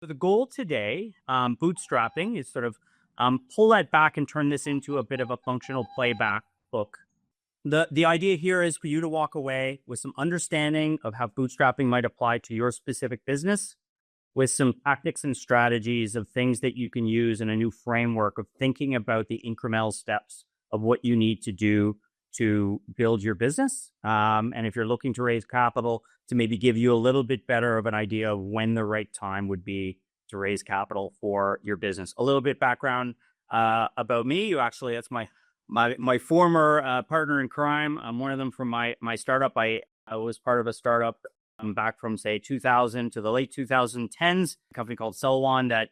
So the goal today, bootstrapping, is sort of pull that back and turn this into a bit of a functional playback book. The idea here is for you to walk away with some understanding of how bootstrapping might apply to your specific business, with some tactics and strategies of things that you can use in a new framework of thinking about the incremental steps of what you need to do to build your business. And if you're looking to raise capital, to maybe give you a little bit better of an idea of when the right time would be to raise capital for your business. A little bit background about me. That's my former partner in crime. I'm one of them from my startup. I was part of a startup back from, say, 2000 to the late 2010s, a company called Selwan that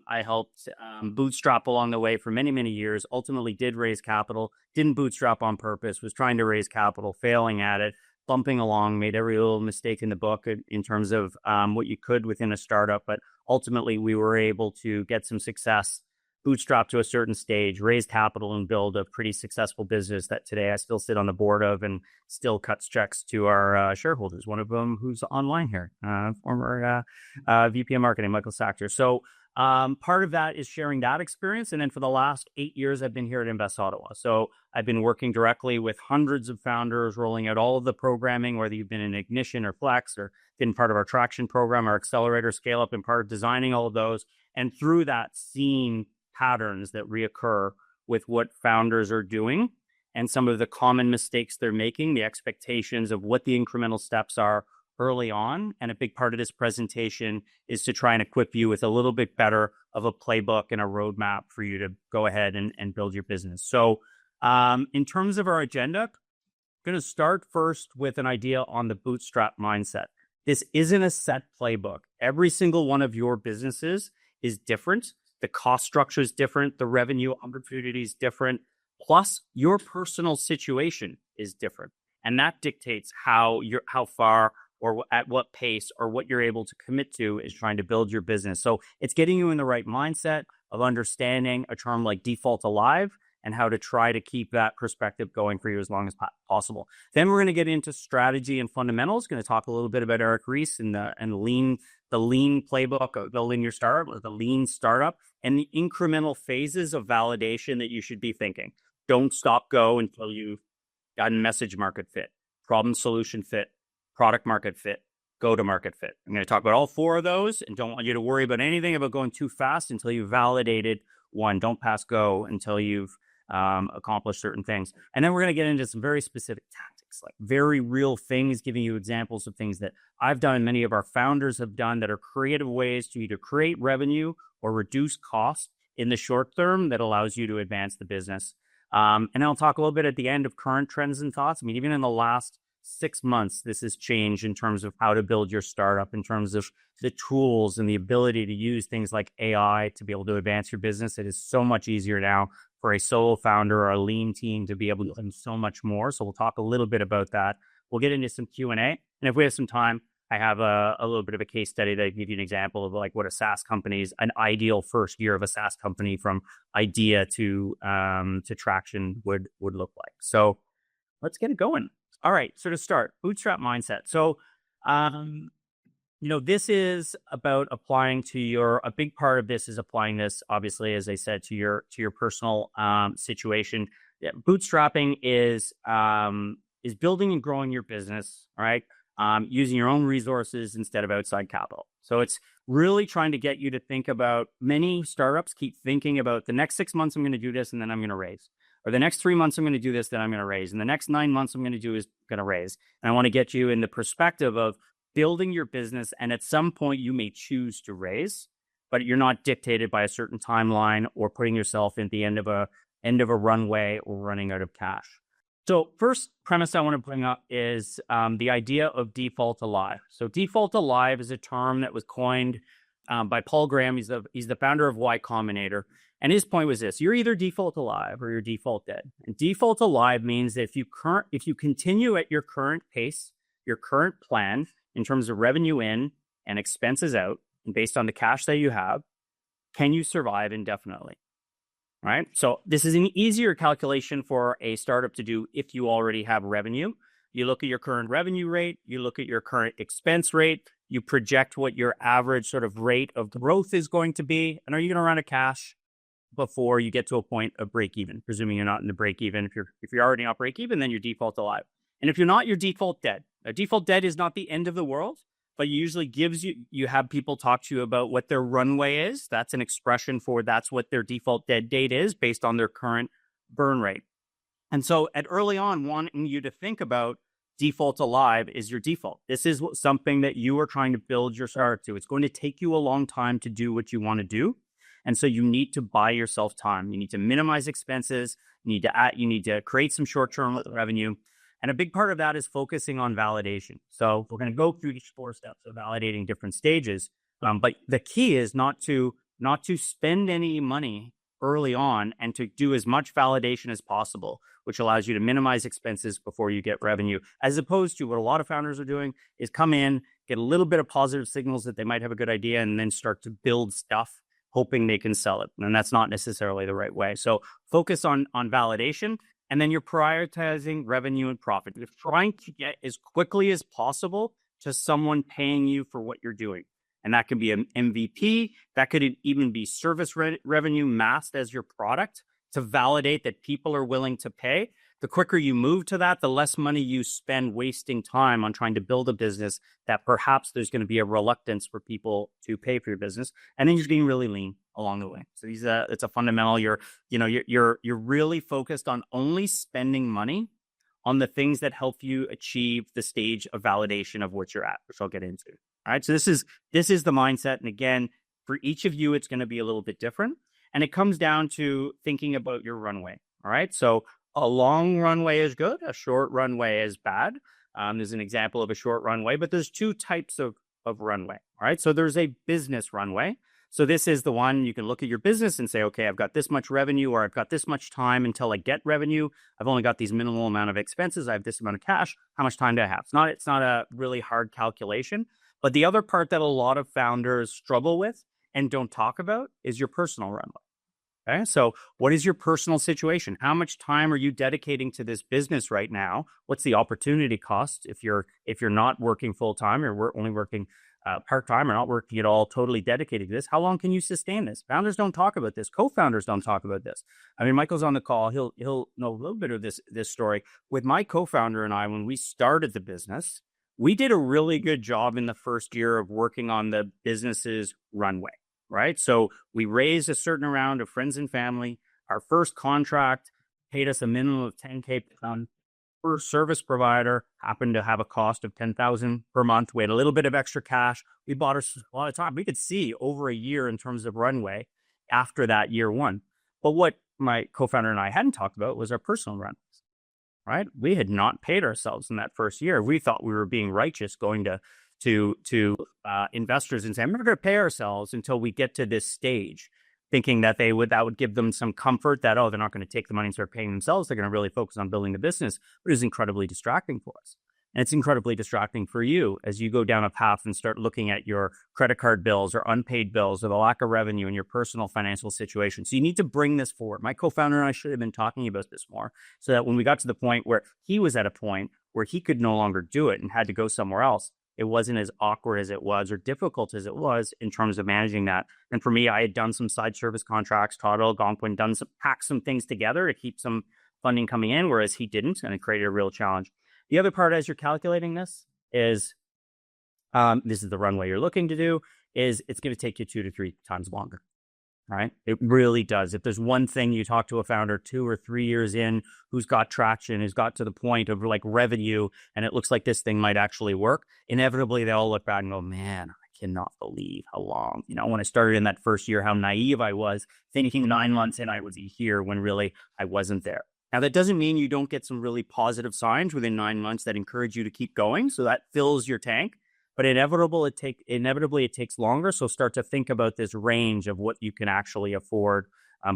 I helped bootstrap along the way for many, many years. Ultimately did raise capital, didn't bootstrap on purpose, was trying to raise capital, failing at it, bumping along, made every little mistake in the book in terms of what you could within a startup. But ultimately, we were able to get some success, bootstrap to a certain stage, raise capital, and build a pretty successful business that today I still sit on the board of and still cuts checks to our shareholders. One of them who's online here, former VP of Marketing, Michael Sachter. So part of that is sharing that experience. And then for the last 8 years, I've been here at Invest Ottawa. So I've been working directly with hundreds of founders, rolling out all of the programming, whether you've been in Ignition or Flex or been part of our Traction program, our Accelerator, Scale Up, and part of designing all of those. And through that, seeing patterns that reoccur with what founders are doing and some of the common mistakes they're making, the expectations of what the incremental steps are early on. And a big part of this presentation is to try and equip you with a little bit better of a playbook and a roadmap for you to go ahead and build your business. So in terms of our agenda, I'm going to start first with an idea on the bootstrap mindset. This isn't a set playbook. Every single one of your businesses is different. The cost structure is different. The revenue opportunity is different. Plus, your personal situation is different. And that dictates how far or at what pace or what you're able to commit to is trying to build your business. So it's getting you in the right mindset of understanding a term like default alive and how to try to keep that perspective going for you as long as possible. Then we're going to get into strategy and fundamentals. Going to talk a little bit about Eric Ries and the lean playbook of building your startup, the lean startup, and the incremental phases of validation that you should be thinking. Don't stop go until you've gotten message market fit, problem solution fit, product market fit, go to market fit. I'm going to talk about all four of those and don't want you to worry about anything about going too fast until you've validated one. Don't pass go until you've accomplished certain things. And then we're going to get into some very specific tactics, like very real things, giving you examples of things that I've done and many of our founders have done that are creative ways to either create revenue or reduce cost in the short term that allows you to advance the business. And I'll talk a little bit at the end of current trends and thoughts. I mean, even in the last 6 months, this has changed in terms of how to build your startup, in terms of the tools and the ability to use things like AI to be able to advance your business. It is so much easier now for a solo founder or a lean team to be able to do so much more. So we'll talk a little bit about that. We'll get into some Q&A. And if we have some time, I have a little bit of a case study that give you an example of like what a SaaS company's, an ideal first year of a SaaS company from idea to traction would look like. So let's get it going. All right. So to start, bootstrap mindset. So, this is about applying to a big part of this is applying this, obviously, as I said, to your personal situation. Yeah, bootstrapping is building and growing your business, all right? Using your own resources instead of outside capital. So it's really trying to get you to think about, many startups keep thinking about the next 6 months, I'm going to do this and then I'm going to raise. Or the next 3 months, I'm going to do this, then I'm going to raise. And the next 9 months, I'm going to do is going to raise. And I want to get you in the perspective of building your business. And at some point, you may choose to raise, but you're not dictated by a certain timeline or putting yourself at the end of a runway or running out of cash. So first premise I want to bring up is the idea of default alive. So default alive is a term that was coined by Paul Graham. He's the founder of Y Combinator. And his point was this: you're either default alive or you're default dead. And default alive means that if you continue at your current pace, your current plan in terms of revenue in and expenses out, and based on the cash that you have, can you survive indefinitely? Right? So this is an easier calculation for a startup to do if you already have revenue. You look at your current revenue rate, you look at your current expense rate, You project what your average sort of rate of growth is going to be. And are you going to run a cash before you get to a point of break even, presuming you're not in the break even. If you're already not break even, then your default alive. And if you're not, your default dead. Now, default dead is not the end of the world, but usually gives you have people talk to you about what their runway is. That's an expression for that's what their default dead date is based on their current burn rate. And so at early on, wanting you to think about default alive is your default. This is something that you are trying to build your start to. It's going to take you a long time to do what you want to do. And so you need to buy yourself time. You need to minimize expenses. You need to create some short-term revenue. And a big part of that is focusing on validation. So we're going to go through each 4 steps of validating different stages. But the key is not to spend any money early on and to do as much validation as possible, which allows you to minimize expenses before you get revenue, as opposed to what a lot of founders are doing is come in, get a little bit of positive signals that they might have a good idea, and then start to build stuff hoping they can sell it. And that's not necessarily the right way. So focus on validation, and then you're prioritizing revenue and profit. You're trying to get as quickly as possible to someone paying you for what you're doing. And that could be an MVP. That could even be service revenue masked as your product to validate that people are willing to pay. The quicker you move to that, the less money you spend wasting time on trying to build a business that perhaps there's going to be a reluctance for people to pay for your business. And then you're being really lean along the way. So it's a fundamental. You're really focused on only spending money on the things that help you achieve the stage of validation of what you're at, which I'll get into. All right. So this is the mindset. And again, for each of you, it's going to be a little bit different. And it comes down to thinking about your runway. All right. So a long runway is good. A short runway is bad. There's an example of a short runway, but there's 2 types of runway. All right. So there's a business runway. So this is the one you can look at your business and say, okay, I've got this much revenue, or I've got this much time until I get revenue. I've only got these minimal amount of expenses. I have this amount of cash. How much time do I have? It's not a really hard calculation. But the other part that a lot of founders struggle with and don't talk about is your personal runway. Okay, so what is your personal situation? How much time are you dedicating to this business right now? What's the opportunity cost if you're not working full time, or we're only working part time, or not working at all, totally dedicated to this? How long can you sustain this? Founders don't talk about this. Co-founders don't talk about this. I mean, Michael's on the call. He'll know a little bit of this story. With my co-founder and I, when we started the business, we did a really good job in the first year of working on the business's runway. Right. So we raised a certain amount of friends and family. Our first contract paid us a minimum of $10K per month. First service provider happened to have a cost of $10,000 per month. We had a little bit of extra cash. We bought us a lot of time. We could see over a year in terms of runway after that year 1. But what my co-founder and I hadn't talked about was our personal runways. Right. We had not paid ourselves in that first year. We thought we were being righteous going to investors and say, I'm not going to pay ourselves until we get to this stage, thinking that that would give them some comfort that, they're not going to take the money and start paying themselves. They're going to really focus on building the business. But it's incredibly distracting for us. And it's incredibly distracting for you as you go down a path and start looking at your credit card bills or unpaid bills or the lack of revenue in your personal financial situation. So you need to bring this forward. My co-founder and I should have been talking about this more, so that when we got to the point where he was at a point where he could no longer do it and had to go somewhere else, it wasn't as awkward as it was or difficult as it was in terms of managing that. And for me, I had done some side service contracts, taught Algonquin, packed some things together to keep some funding coming in, whereas he didn't, and it created a real challenge. The other part, as you're calculating this, is this is the runway you're looking to do, is it's going to take you 2 to 3 times longer. Right? It really does. If there's one thing you talk to a founder 2 or 3 years in who's got traction, who's got to the point of like revenue, and it looks like this thing might actually work, inevitably they all look back and go, man, I cannot believe how long. When I started in that first year, how naive I was, thinking 9 months in I would be here when really I wasn't there. Now, that doesn't mean you don't get some really positive signs within 9 months that encourage you to keep going. So that fills your tank. But inevitably it takes longer. So start to think about this range of what you can actually afford,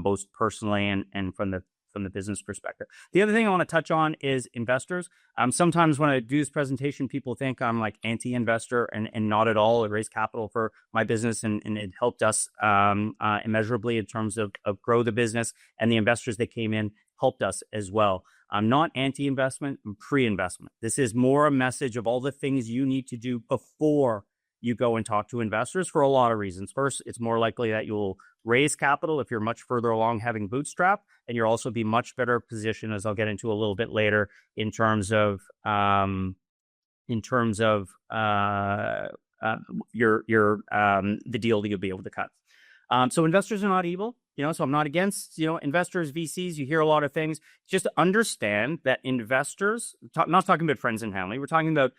both personally and from the business perspective. The other thing I want to touch on is investors. Sometimes when I do this presentation, people think I'm like anti-investor, and not at all. I raised capital for my business, and it helped us immeasurably in terms of grow the business, and the investors that came in helped us as well. I'm not anti-investment, I'm pre-investment. This is more a message of all the things you need to do before you go and talk to investors for a lot of reasons. First, it's more likely that you'll raise capital if you're much further along having Bootstrap, and you'll also be much better positioned, as I'll get into a little bit later, in terms of the deal that you'll be able to cut. So investors are not evil, so I'm not against, investors, VCs. You hear a lot of things. Just understand that investors, not talking about friends and family, we're talking about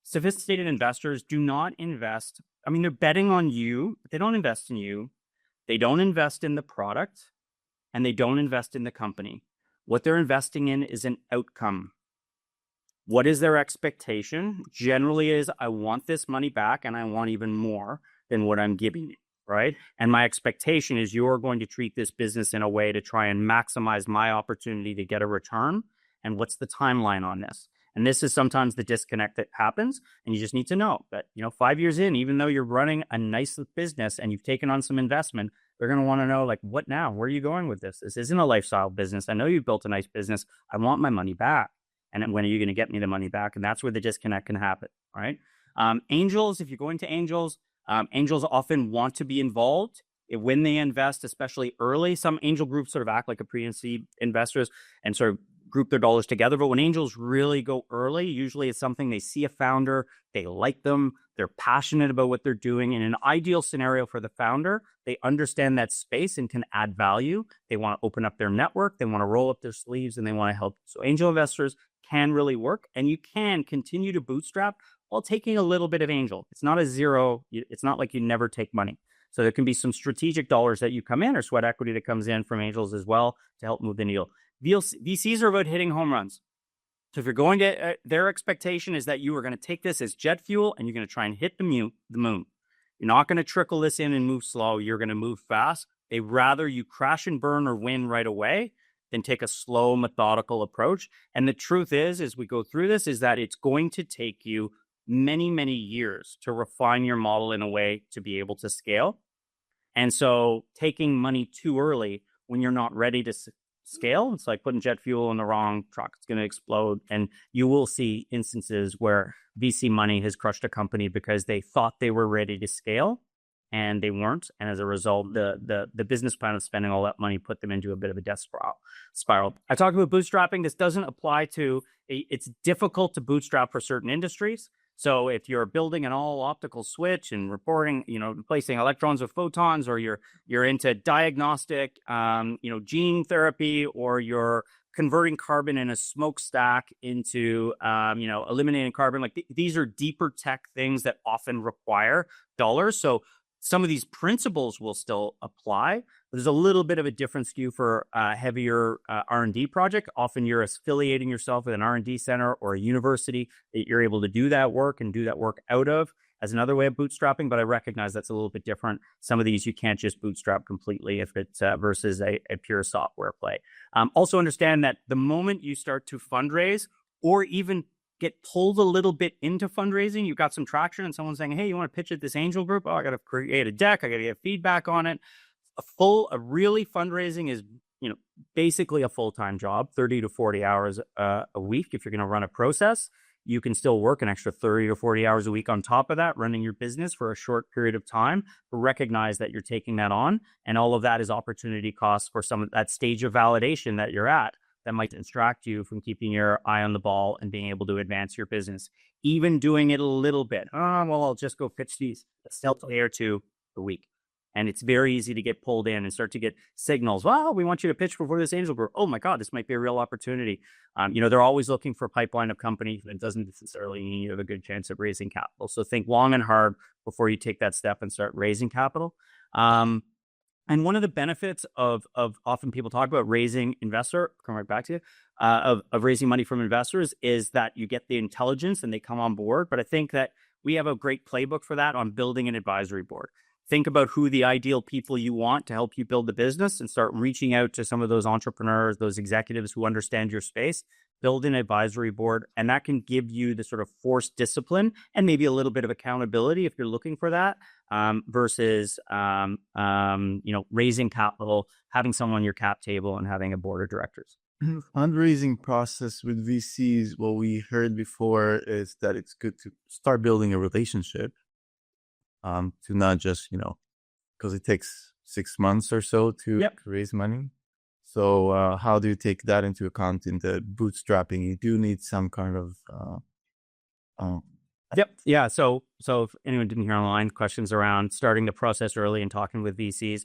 sophisticated investors do not invest. I mean, they're betting on you, but they don't invest in you. They don't invest in the product, and they don't invest in the company. What they're investing in is an outcome. What is their expectation? Generally is, I want this money back, and I want even more than what I'm giving you, right? And my expectation is you're going to treat this business in a way to try and maximize my opportunity to get a return. And what's the timeline on this? And this is sometimes the disconnect that happens. And you just need to know that, 5 years in, even though you're running a nice business and you've taken on some investment, they're going to want to know, like, what now? Where are you going with this? This isn't a lifestyle business. I know you've built a nice business. I want my money back. And when are you going to get me the money back? And that's where the disconnect can happen, right? Angels, if you're going to angels, angels often want to be involved when they invest, especially early. Some angel groups sort of act like a pre and seed investors and sort of group their dollars together. But when angels really go early, usually it's something they see a founder, they like them, they're passionate about what they're doing. In an ideal scenario for the founder, they understand that space and can add value. They want to open up their network, they want to roll up their sleeves, and they want to help. So angel investors can really work, and you can continue to bootstrap while taking a little bit of angel. It's not a zero. It's not like you never take money. So there can be some strategic dollars that you come in or sweat equity that comes in from angels as well to help move the needle. VCs are about hitting home runs. So if you're going to, their expectation is that you are going to take this as jet fuel and you're going to try and hit the moon. You're not going to trickle this in and move slow. You're going to move fast. They rather you crash and burn or win right away than take a slow, methodical approach. And the truth is, as we go through this, is that it's going to take you many, many years to refine your model in a way to be able to scale. And so taking money too early when you're not ready to scale, it's like putting jet fuel in the wrong truck. It's going to explode. And you will see instances where VC money has crushed a company because they thought they were ready to scale and they weren't. And as a result, the business plan of spending all that money put them into a bit of a death spiral. I talked about bootstrapping. This doesn't apply to, it's difficult to bootstrap for certain industries. So if you're building an all optical switch and reporting, replacing electrons with photons, or you're into diagnostic, gene therapy, or you're converting carbon in a smokestack into, eliminating carbon, like these are deeper tech things that often require dollars. So some of these principles will still apply. There's a little bit of a different skew for a heavier R&D project. Often you're affiliating yourself with an R&D center or a university that you're able to do that work and do that work out of as another way of bootstrapping. But I recognize that's a little bit different. Some of these you can't just bootstrap completely if it's versus a pure software play. Also understand that the moment you start to fundraise or even get pulled a little bit into fundraising, you've got some traction and someone's saying, hey, you want to pitch at this angel group? Oh, I got to create a deck. I got to get feedback on it. A really fundraising is, basically a full-time job, 30 to 40 hours a week. If you're going to run a process, you can still work an extra 30 to 40 hours a week on top of that, running your business for a short period of time. But recognize that you're taking that on, and all of that is opportunity costs for some of that stage of validation that you're at that might distract you from keeping your eye on the ball and being able to advance your business. Even doing it a little bit. I'll just go pitch these a day or two a week. And it's very easy to get pulled in and start to get signals. Well, we want you to pitch before this angel group. Oh my God, this might be a real opportunity. They're always looking for a pipeline of companies. That doesn't necessarily mean you have a good chance of raising capital. So think long and hard before you take that step and start raising capital. And one of the benefits of often people talk about raising come right back to you, of raising money from investors is that you get the intelligence and they come on board. But I think that we have a great playbook for that on building an advisory board. Think about who the ideal people you want to help you build the business and start reaching out to some of those entrepreneurs, those executives who understand your space. Build an advisory board, and that can give you the sort of forced discipline and maybe a little bit of accountability if you're looking for that, versus raising capital, having someone on your cap table, and having a board of directors. Fundraising process with VCs, what we heard before is that it's good to start building a relationship. to not just, because it takes 6 months or so to raise money. So how do you take that into account in the bootstrapping? You do need some kind of Yeah. So if anyone didn't hear online, questions around starting the process early and talking with VCs.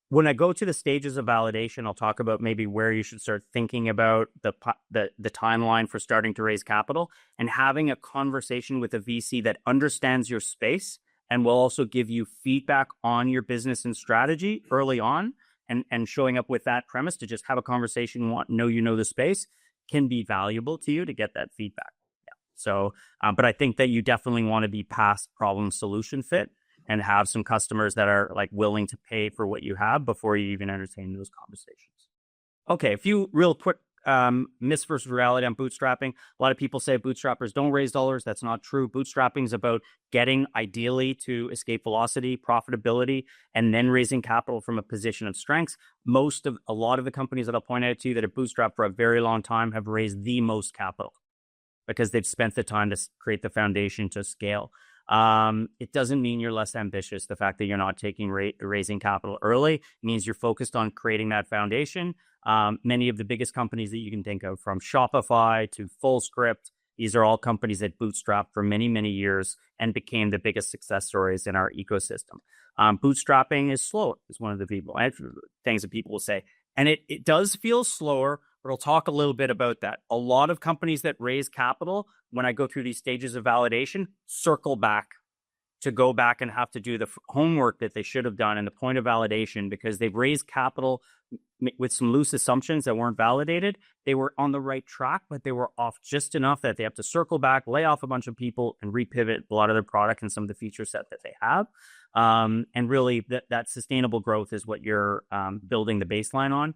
When I go to the stages of validation, I'll talk about maybe where you should start thinking about the timeline for starting to raise capital, and having a conversation with a VC that understands your space and will also give you feedback on your business and strategy early on, and showing up with that premise to just have a conversation, know the space, can be valuable to you to get that feedback. So, but I think that you definitely want to be past problem solution fit and have some customers that are like willing to pay for what you have before you even entertain those conversations. Okay, a few real quick myths versus reality on bootstrapping. A lot of people say bootstrappers don't raise dollars. That's not true. Bootstrapping is about getting ideally to escape velocity, profitability, and then raising capital from a position of strengths. A lot of the companies that I'll point out to you that have bootstrapped for a very long time have raised the most capital, because they've spent the time to create the foundation to scale. It doesn't mean you're less ambitious. The fact that you're not raising capital early means you're focused on creating that foundation. Many of the biggest companies that you can think of, from Shopify to Fullscript, these are all companies that bootstrapped for many, many years and became the biggest success stories in our ecosystem. Bootstrapping is slow, is one of the things that people will say. And it does feel slower, but I'll talk a little bit about that. A lot of companies that raise capital, when I go through these stages of validation, circle back to go back and have to do the homework that they should have done in the point of validation, because they've raised capital with some loose assumptions that weren't validated. They were on the right track, but they were off just enough that they have to circle back, lay off a bunch of people, and repivot a lot of their product and some of the feature set that they have. And really, that sustainable growth is what you're building the baseline on.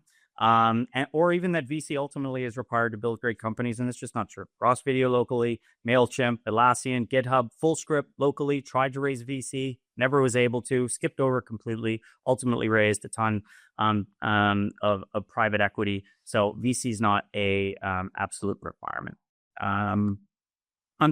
Or even that VC ultimately is required to build great companies, and it's just not true. Ross Video locally, MailChimp, Atlassian, GitHub, Fullscript locally tried to raise VC, never was able to, skipped over completely, ultimately raised a ton of private equity. So VC is not a absolute requirement. On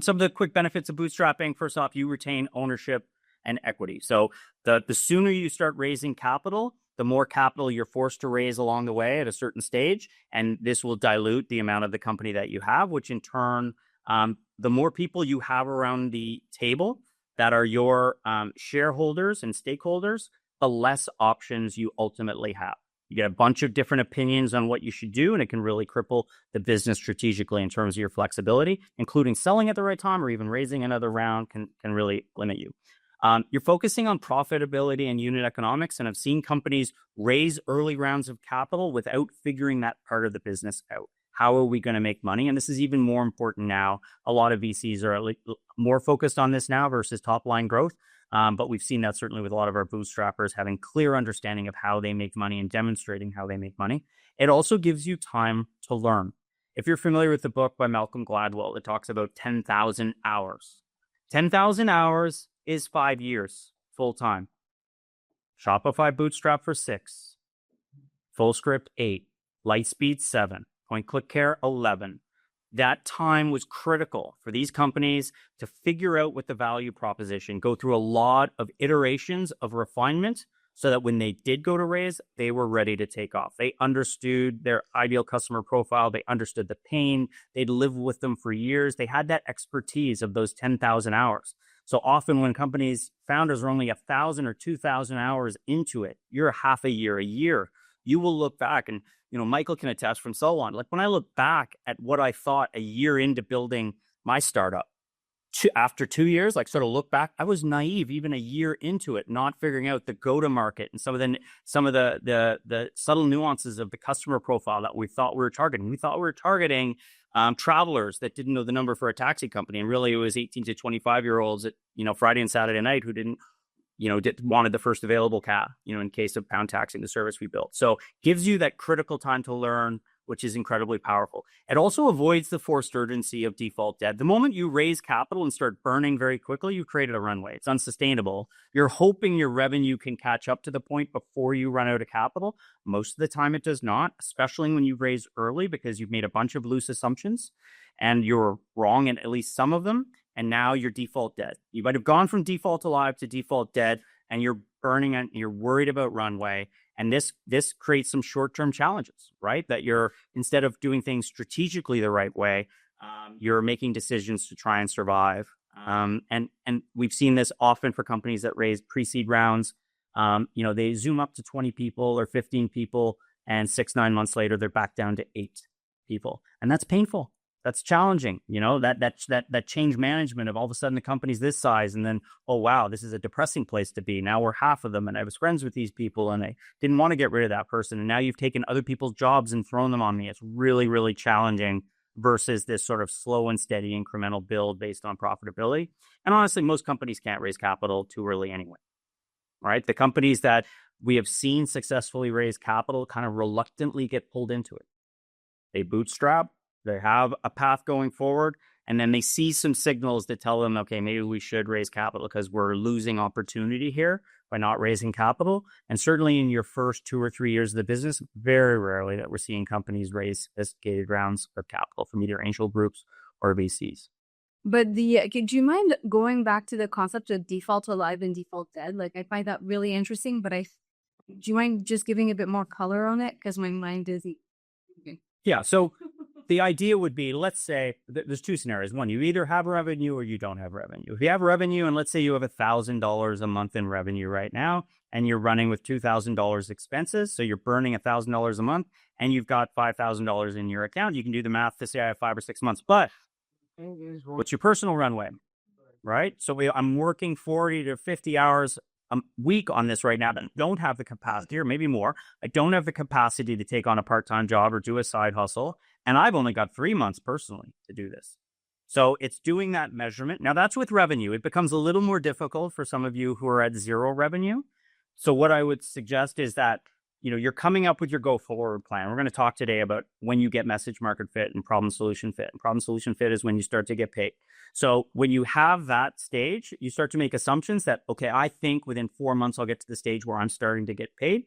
some of the quick benefits of bootstrapping, first off, you retain ownership and equity. So the sooner you start raising capital, the more capital you're forced to raise along the way at a certain stage. And this will dilute the amount of the company that you have, which in turn, the more people you have around the table that are your shareholders and stakeholders, the less options you ultimately have. You get a bunch of different opinions on what you should do, and it can really cripple the business strategically in terms of your flexibility, including selling at the right time or even raising another round can really limit you. You're focusing on profitability and unit economics, and I've seen companies raise early rounds of capital without figuring that part of the business out. How are we going to make money? And this is even more important now. A lot of VCs are more focused on this now versus top line growth. But we've seen that certainly with a lot of our bootstrappers having clear understanding of how they make money and demonstrating how they make money. It also gives you time to learn. If you're familiar with the book by Malcolm Gladwell, it talks about 10,000 hours. 10,000 hours is 5 years full time. Shopify Bootstrap for 6, Fullscript 8, Lightspeed 7, Point Click Care 11. That time was critical for these companies to figure out what the value proposition, go through a lot of iterations of refinement so that when they did go to raise, they were ready to take off. They understood their ideal customer profile. They understood the pain. They'd lived with them for years. They had that expertise of those 10,000 hours. So often when companies, founders are only 1,000 or 2,000 hours into it, you're half a year, you will look back, and Michael can attest from so on. Like when I look back at what I thought a year into building my startup, after 2 years, like sort of look back, I was naive even a year into it, not figuring out the go-to-market and some of the subtle nuances of the customer profile that we thought we were targeting. We thought we were targeting travelers that didn't know the number for a taxi company, and really it was 18 to 25-year-olds at Friday and Saturday night who didn't wanted the first available cab, in case of pound taxing, the service we built. So gives you that critical time to learn, which is incredibly powerful. It also avoids the forced urgency of default debt. The moment you raise capital and start burning very quickly, you've created a runway. It's unsustainable. You're hoping your revenue can catch up to the point before you run out of capital. Most of the time it does not, especially when you've raised early because you've made a bunch of loose assumptions and you're wrong in at least some of them. and now you're default dead. You might have gone from default alive to default dead, and you're burning and you're worried about runway. And this creates some short-term challenges, right? That you're, instead of doing things strategically the right way, you're making decisions to try and survive. And we've seen this often for companies that raise pre-seed rounds. They zoom up to 20 people or 15 people, and 6-9 months later, they're back down to 8 people. And that's painful. That's challenging. That change management of all of a sudden the company's this size, and then, oh, wow, this is a depressing place to be. Now we're half of them, and I was friends with these people, and I didn't want to get rid of that person. And now you've taken other people's jobs and thrown them on me. It's really, really challenging versus this sort of slow and steady incremental build based on profitability. And honestly, most companies can't raise capital too early anyway, right? The companies that we have seen successfully raise capital kind of reluctantly get pulled into it. They bootstrap, they have a path going forward, and then they see some signals that tell them, okay, maybe we should raise capital because we're losing opportunity here by not raising capital. And certainly in your first 2 or 3 years of the business, very rarely that we're seeing companies raise sophisticated rounds of capital from either angel groups or VCs. But do you mind going back to the concept of default alive and default dead? Like, I find that really interesting, but do you mind just giving a bit more color on it? Because my mind is... Yeah, so the idea would be, let's say, there's 2 scenarios. One, you either have revenue or you don't have revenue. If you have revenue, and let's say you have $1,000 a month in revenue right now, and you're running with $2,000 expenses, so you're burning $1,000 a month, and you've got $5,000 in your account, you can do the math to say I have 5 or 6 months. But what's your personal runway, right? So I'm working 40 to 50 hours a week on this right now that don't have the capacity, or maybe more. I don't have the capacity to take on a part-time job or do a side hustle. And I've only got 3 months personally to do this. So it's doing that measurement. Now that's with revenue. It becomes a little more difficult for some of you who are at 0 revenue. So what I would suggest is that, you're coming up with your go forward plan. We're going to talk today about when you get message market fit and problem solution fit. And problem solution fit is when you start to get paid. So when you have that stage, you start to make assumptions that, okay, I think within 4 months, I'll get to the stage where I'm starting to get paid.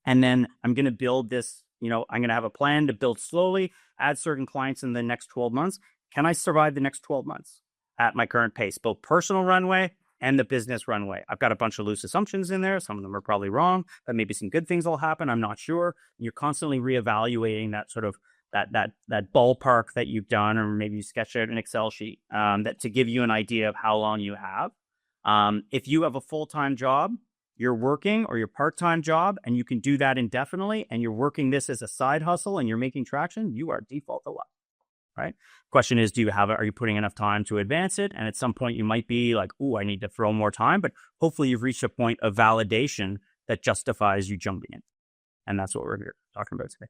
And then I'm going to build this, I'm going to have a plan to build slowly, add certain clients in the next 12 months. Can I survive the next 12 months at my current pace, both personal runway and the business runway? I've got a bunch of loose assumptions in there. Some of them are probably wrong, but maybe some good things will happen. I'm not sure. You're constantly reevaluating that sort of that ballpark that you've done, or maybe you sketch out an Excel sheet that to give you an idea of how long you have. If you have a full-time job, you're working, or your part-time job, and you can do that indefinitely, and you're working this as a side hustle and you're making traction, you are default alive. Right? Question is, are you putting enough time to advance it? And at some point you might be like, oh, I need to throw more time, but hopefully you've reached a point of validation that justifies you jumping in. And that's what we're here talking about today.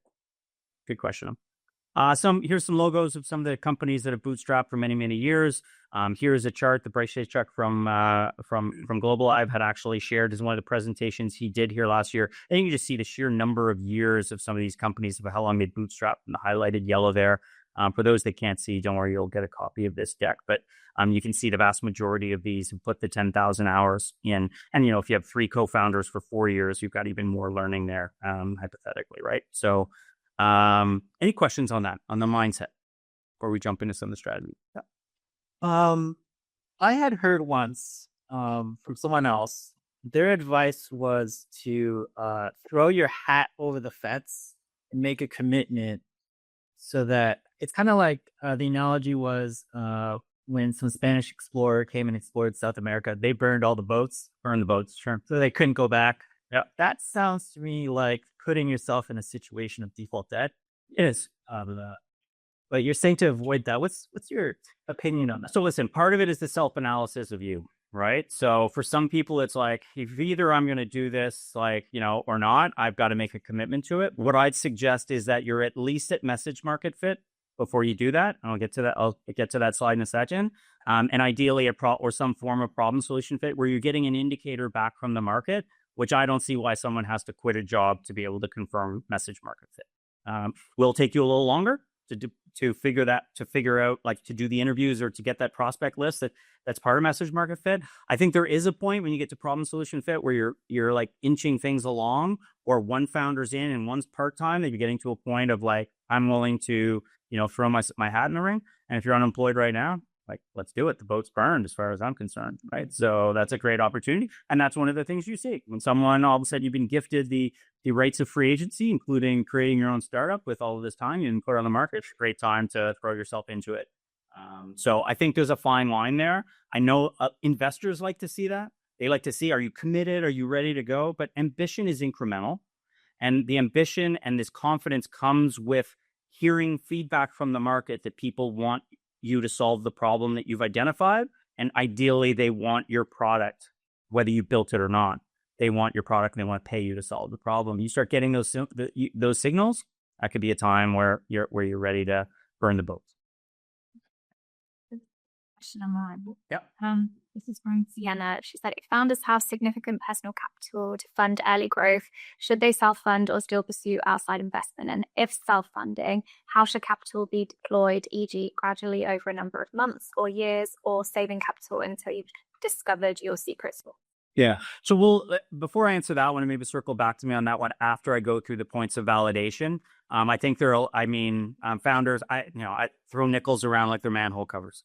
Good question. Here's some logos of some of the companies that have bootstrapped for many, many years. Here's a chart, the Bryce chart from Global. I've had actually shared as one of the presentations he did here last year. And you can just see the sheer number of years of some of these companies, of how long they bootstrapped, and the highlighted yellow there. For those that can't see, don't worry, you'll get a copy of this deck. But you can see the vast majority of these have put the 10,000 hours in. And, if you have 3 co-founders for 4 years, you've got even more learning there, hypothetically, right? So any questions on that, on the mindset, before we jump into some of the strategy? Yeah. I had heard once from someone else, their advice was to throw your hat over the fence and make a commitment, so that it's kind of like the analogy was when some Spanish explorer came and explored South America, they burned all the boats. Sure. So they couldn't go back. Yeah. That sounds to me like putting yourself in a situation of default debt. It is. But you're saying to avoid that. What's your opinion on that? So listen, part of it is the self-analysis of you, right? So for some people, it's like, if either I'm going to do this, or not, I've got to make a commitment to it. What I'd suggest is that you're at least at message market fit before you do that. I'll get to that slide in a second. And ideally or some form of problem solution fit where you're getting an indicator back from the market, which I don't see why someone has to quit a job to be able to confirm message market fit. Will take you a little longer to figure out, to do the interviews or to get that prospect list that's part of message market fit. I think there is a point when you get to problem solution fit where you're like inching things along, or one founder's in and one's part-time, that you're getting to a point of like, I'm willing to, throw my hat in the ring. And if you're unemployed right now, like, let's do it. The boat's burned as far as I'm concerned, right? So that's a great opportunity. And that's one of the things you see. When someone, all of a sudden, you've been gifted the rights of free agency, including creating your own startup with all of this time you can put on the market, it's a great time to throw yourself into it. So I think there's a fine line there. I know investors like to see that. They like to see, are you committed? Are you ready to go? But ambition is incremental. And the ambition and this confidence comes with hearing feedback from the market that people want you to solve the problem that you've identified. And ideally, they want your product, whether you built it or not. They want your product and they want to pay you to solve the problem. You start getting those signals, that could be a time where you're ready to burn the boats. Question online. Yep. This is from Sienna. She said, if founders have significant personal capital to fund early growth, should they self-fund or still pursue outside investment? And if self-funding, how should capital be deployed, e.g. gradually over a number of months or years, or saving capital until you've discovered your secret sauce? Yeah. So before I answer that one, and maybe circle back to me on that one after I go through the points of validation. I think founders, I throw nickels around like they're manhole covers.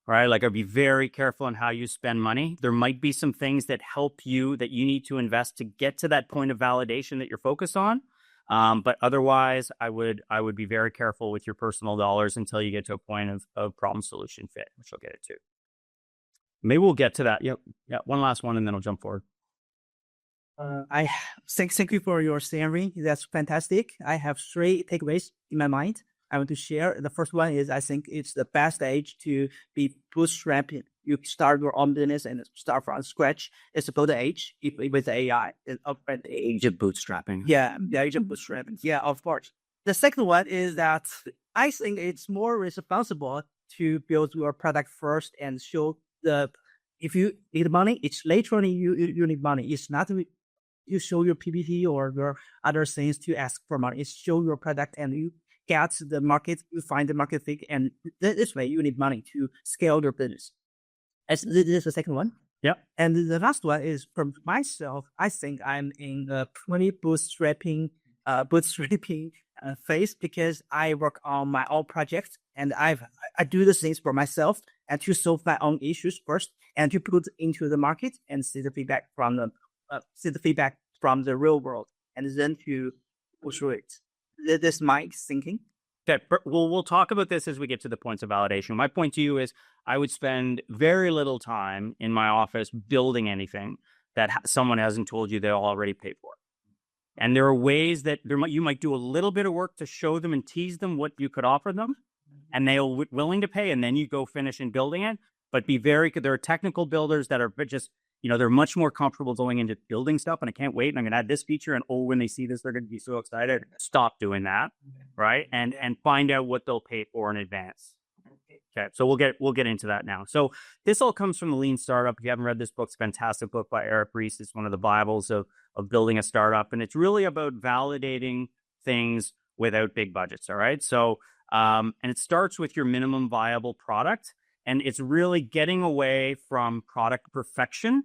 Right? Like, I'd be very careful on how you spend money. There might be some things that help you that you need to invest to get to that point of validation that you're focused on. But otherwise, I would be very careful with your personal dollars until you get to a point of problem solution fit, which I'll get it to. Maybe we'll get to that. Yep. Yeah. One last one, and then I'll jump forward. I thank you for your sharing. That's fantastic. I have 3 takeaways in my mind I want to share. The first one is, I think it's the best age to be bootstrapping. You start your own business and start from scratch. It's a good age with AI. The age of bootstrapping. Yeah, the age of bootstrapping. Yeah, of course. The second one is that I think it's more responsible to build your product first and show if you need money, it's later you need money. It's not you show your PPT or your other things to ask for money. It's show your product and you get the market, you find the market fit, and this way you need money to scale your business. This is the second one. Yeah. And the last one is from myself. I think I'm in a pretty bootstrapping phase because I work on my own projects and I do the things for myself and to solve my own issues first and to put into the market and see the feedback from the real world and then to push through it. This is my thinking. Okay, we'll talk about this as we get to the points of validation. My point to you is I would spend very little time in my office building anything that someone hasn't told you they'll already pay for. And there are ways that you might do a little bit of work to show them and tease them what you could offer them, and they'll be willing to pay, and then you go finish in building it. But there are technical builders that are just, they're much more comfortable going into building stuff, and I can't wait, and I'm going to add this feature, and when they see this, they're going to be so excited. Stop doing that, right? And find out what they'll pay for in advance. Okay, so we'll get into that now. So this all comes from the Lean Startup. If you haven't read this book, it's a fantastic book by Eric Ries. It's one of the Bibles of building a startup, and it's really about validating things without big budgets. All right, so and it starts with your minimum viable product. And it's really getting away from product perfection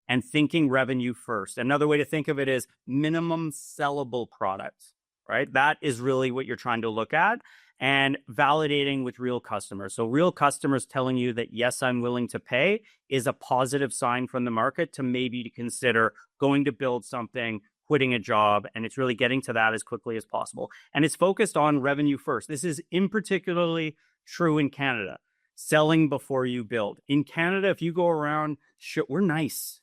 and thinking revenue first. Another way to think of it is minimum sellable products, right? That is really what you're trying to look at, and validating with real customers. So real customers telling you that, yes, I'm willing to pay is a positive sign from the market to maybe consider going to build something, quitting a job, and it's really getting to that as quickly as possible. And it's focused on revenue first. This is in particularly true in Canada. Selling before you build. In Canada, if you go around, we're nice.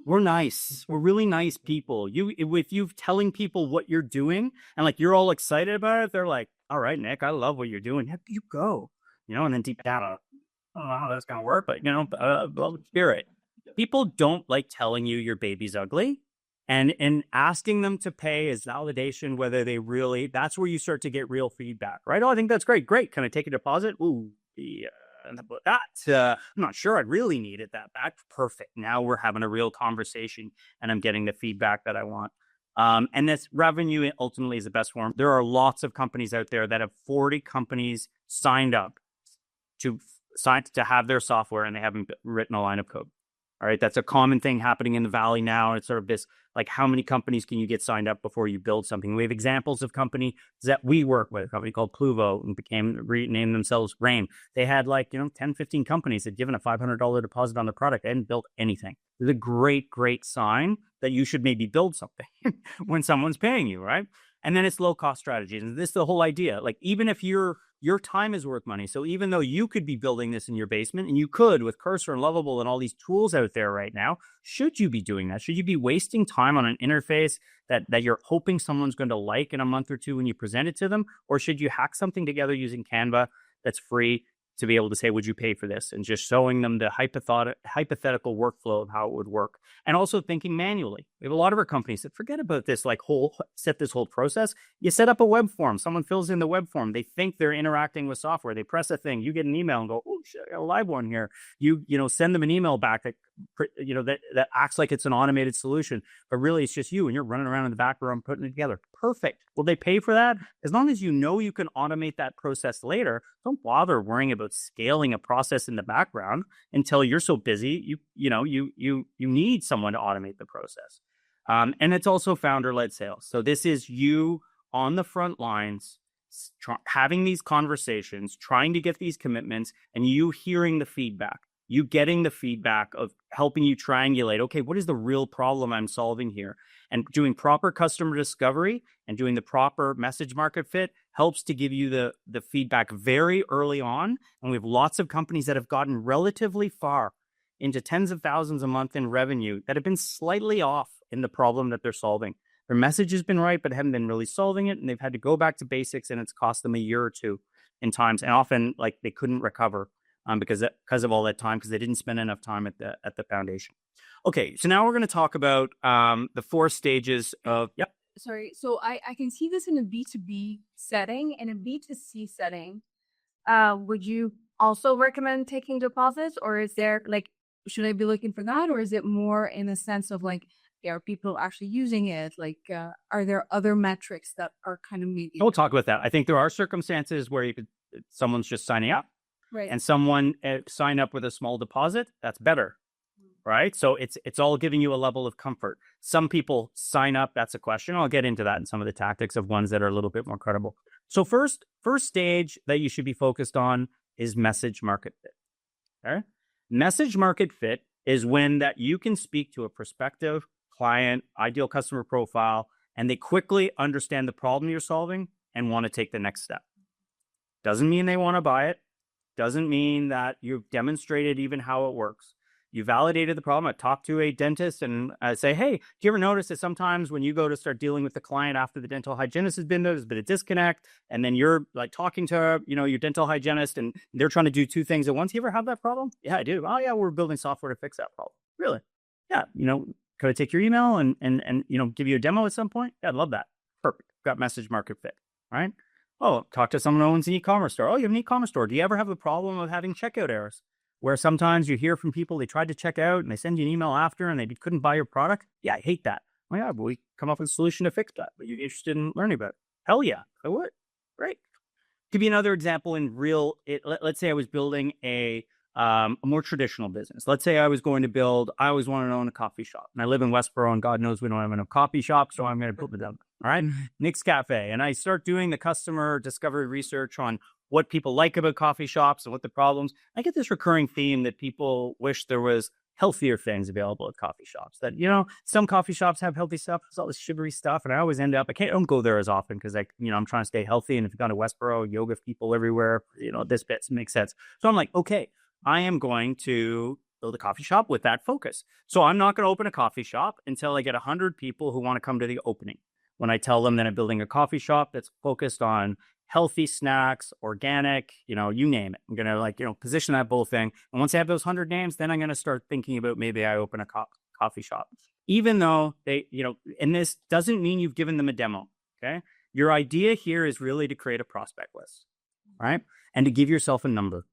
We're nice. We're really nice people. If you're telling people what you're doing and like you're all excited about it, they're like, all right, Nick, I love what you're doing. How do you go? And then deep down, I don't know how that's going to work, but spirit. People don't like telling you your baby's ugly. And asking them to pay is validation, whether they really, that's where you start to get real feedback, right? Oh, I think that's great. Great. Can I take a deposit? Ooh. Yeah, I'm not sure I'd really need it that bad. Perfect. Now we're having a real conversation and I'm getting the feedback that I want. And this revenue ultimately is the best form. There are lots of companies out there that have 40 companies signed up to have their software and they haven't written a line of code. All right. That's a common thing happening in the Valley now. It's sort of this, like, how many companies can you get signed up before you build something? We have examples of companies that we work with, a company called Pluvo, and renamed themselves Rain. They had 10, 15 companies that given a $500 deposit on the product and built anything. It's a great, great sign that you should maybe build something when someone's paying you, right? And then it's low cost strategies. And this is the whole idea. Like, even if your time is worth money. So even though you could be building this in your basement, and you could with Cursor and Lovable and all these tools out there right now, should you be doing that? Should you be wasting time on an interface that you're hoping someone's going to like in a month or two when you present it to them? Or should you hack something together using Canva that's free to be able to say, would you pay for this? And just showing them the hypothetical workflow of how it would work. And also thinking manually. We have a lot of our companies that forget about this, set this whole process. You set up a web form. Someone fills in the web form. They think they're interacting with software. They press a thing. You get an email and go, oh shit, I got a live one here. You send them an email back that acts like it's an automated solution, but really it's just you, and you're running around in the background putting it together. Perfect. Will they pay for that? As long as you know you can automate that process later, don't bother worrying about scaling a process in the background until you're so busy you need someone to automate the process. And it's also founder-led sales. So this is you on the front lines, having these conversations, trying to get these commitments, and you hearing the feedback. You getting the feedback of helping you triangulate, okay, what is the real problem I'm solving here? And doing proper customer discovery and doing the proper message market fit helps to give you the feedback very early on. And we have lots of companies that have gotten relatively far into tens of thousands a month in revenue that have been slightly off in the problem that they're solving. Their message has been right, but haven't been really solving it. And they've had to go back to basics, and it's cost them a year or two in times. And often they couldn't recover because of all that time, because they didn't spend enough time at the foundation. Okay, so now we're going to talk about the 4 stages of Sorry, so I can see this in a B2B setting. In a B2C setting, would you also recommend taking deposits, or is there should I be looking for that, or is it more in the sense of are people actually using it? Are there other metrics that are kind of maybe? We'll talk about that. I think there are circumstances where someone's just signing up. Right. And someone sign up with a small deposit, that's better, right? So it's all giving you a level of comfort. Some people sign up, that's a question. I'll get into that in some of the tactics of ones that are a little bit more credible. So first stage that you should be focused on is message market fit. Okay? Message market fit is when that you can speak to a prospective client, ideal customer profile, and they quickly understand the problem you're solving and want to take the next step. Doesn't mean they want to buy it. Doesn't mean that you've demonstrated even how it works. You validated the problem. I talked to a dentist and I say, hey, do you ever notice that sometimes when you go to start dealing with the client after the dental hygienist has been there, there's been a disconnect, and then you're talking to your dental hygienist and they're trying to do 2 things at once. You ever have that problem? Yeah, I do. Oh yeah, we're building software to fix that problem. Really? Yeah. Could I take your email and give you a demo at some point? Yeah, I'd love that. Perfect. Got message market fit, right? Oh, talk to someone who owns an e-commerce store. Oh, you have an e-commerce store. Do you ever have a problem of having checkout errors where sometimes you hear from people, they tried to check out and they send you an email after and they couldn't buy your product? Yeah, I hate that. Oh yeah, but we come up with a solution to fix that. But you're interested in learning about it? Hell yeah, I would. Great. Give you another example in real. Let's say I was building a more traditional business. Let's say I always wanted to own a coffee shop. And I live in Westboro, and God knows we don't have enough coffee shops, so I'm going to put them. All right, Nick's Cafe. And I start doing the customer discovery research on what people like about coffee shops and what the problems. I get this recurring theme that people wish there was healthier things available at coffee shops. That, some coffee shops have healthy stuff. It's all this sugary stuff. And I always end up, I don't go there as often because I'm trying to stay healthy. And if you've gone to Westboro, yoga people everywhere, this bit makes sense. So I'm like, okay, I am going to build a coffee shop with that focus. So I'm not going to open a coffee shop until I get 100 people who want to come to the opening. When I tell them that I'm building a coffee shop that's focused on healthy snacks, organic, you name it. I'm going to position that whole thing. And once I have those 100 names, then I'm going to start thinking about maybe I open a coffee shop. Even though they, and this doesn't mean you've given them a demo. Okay. Your idea here is really to create a prospect list, right? And to give yourself a number.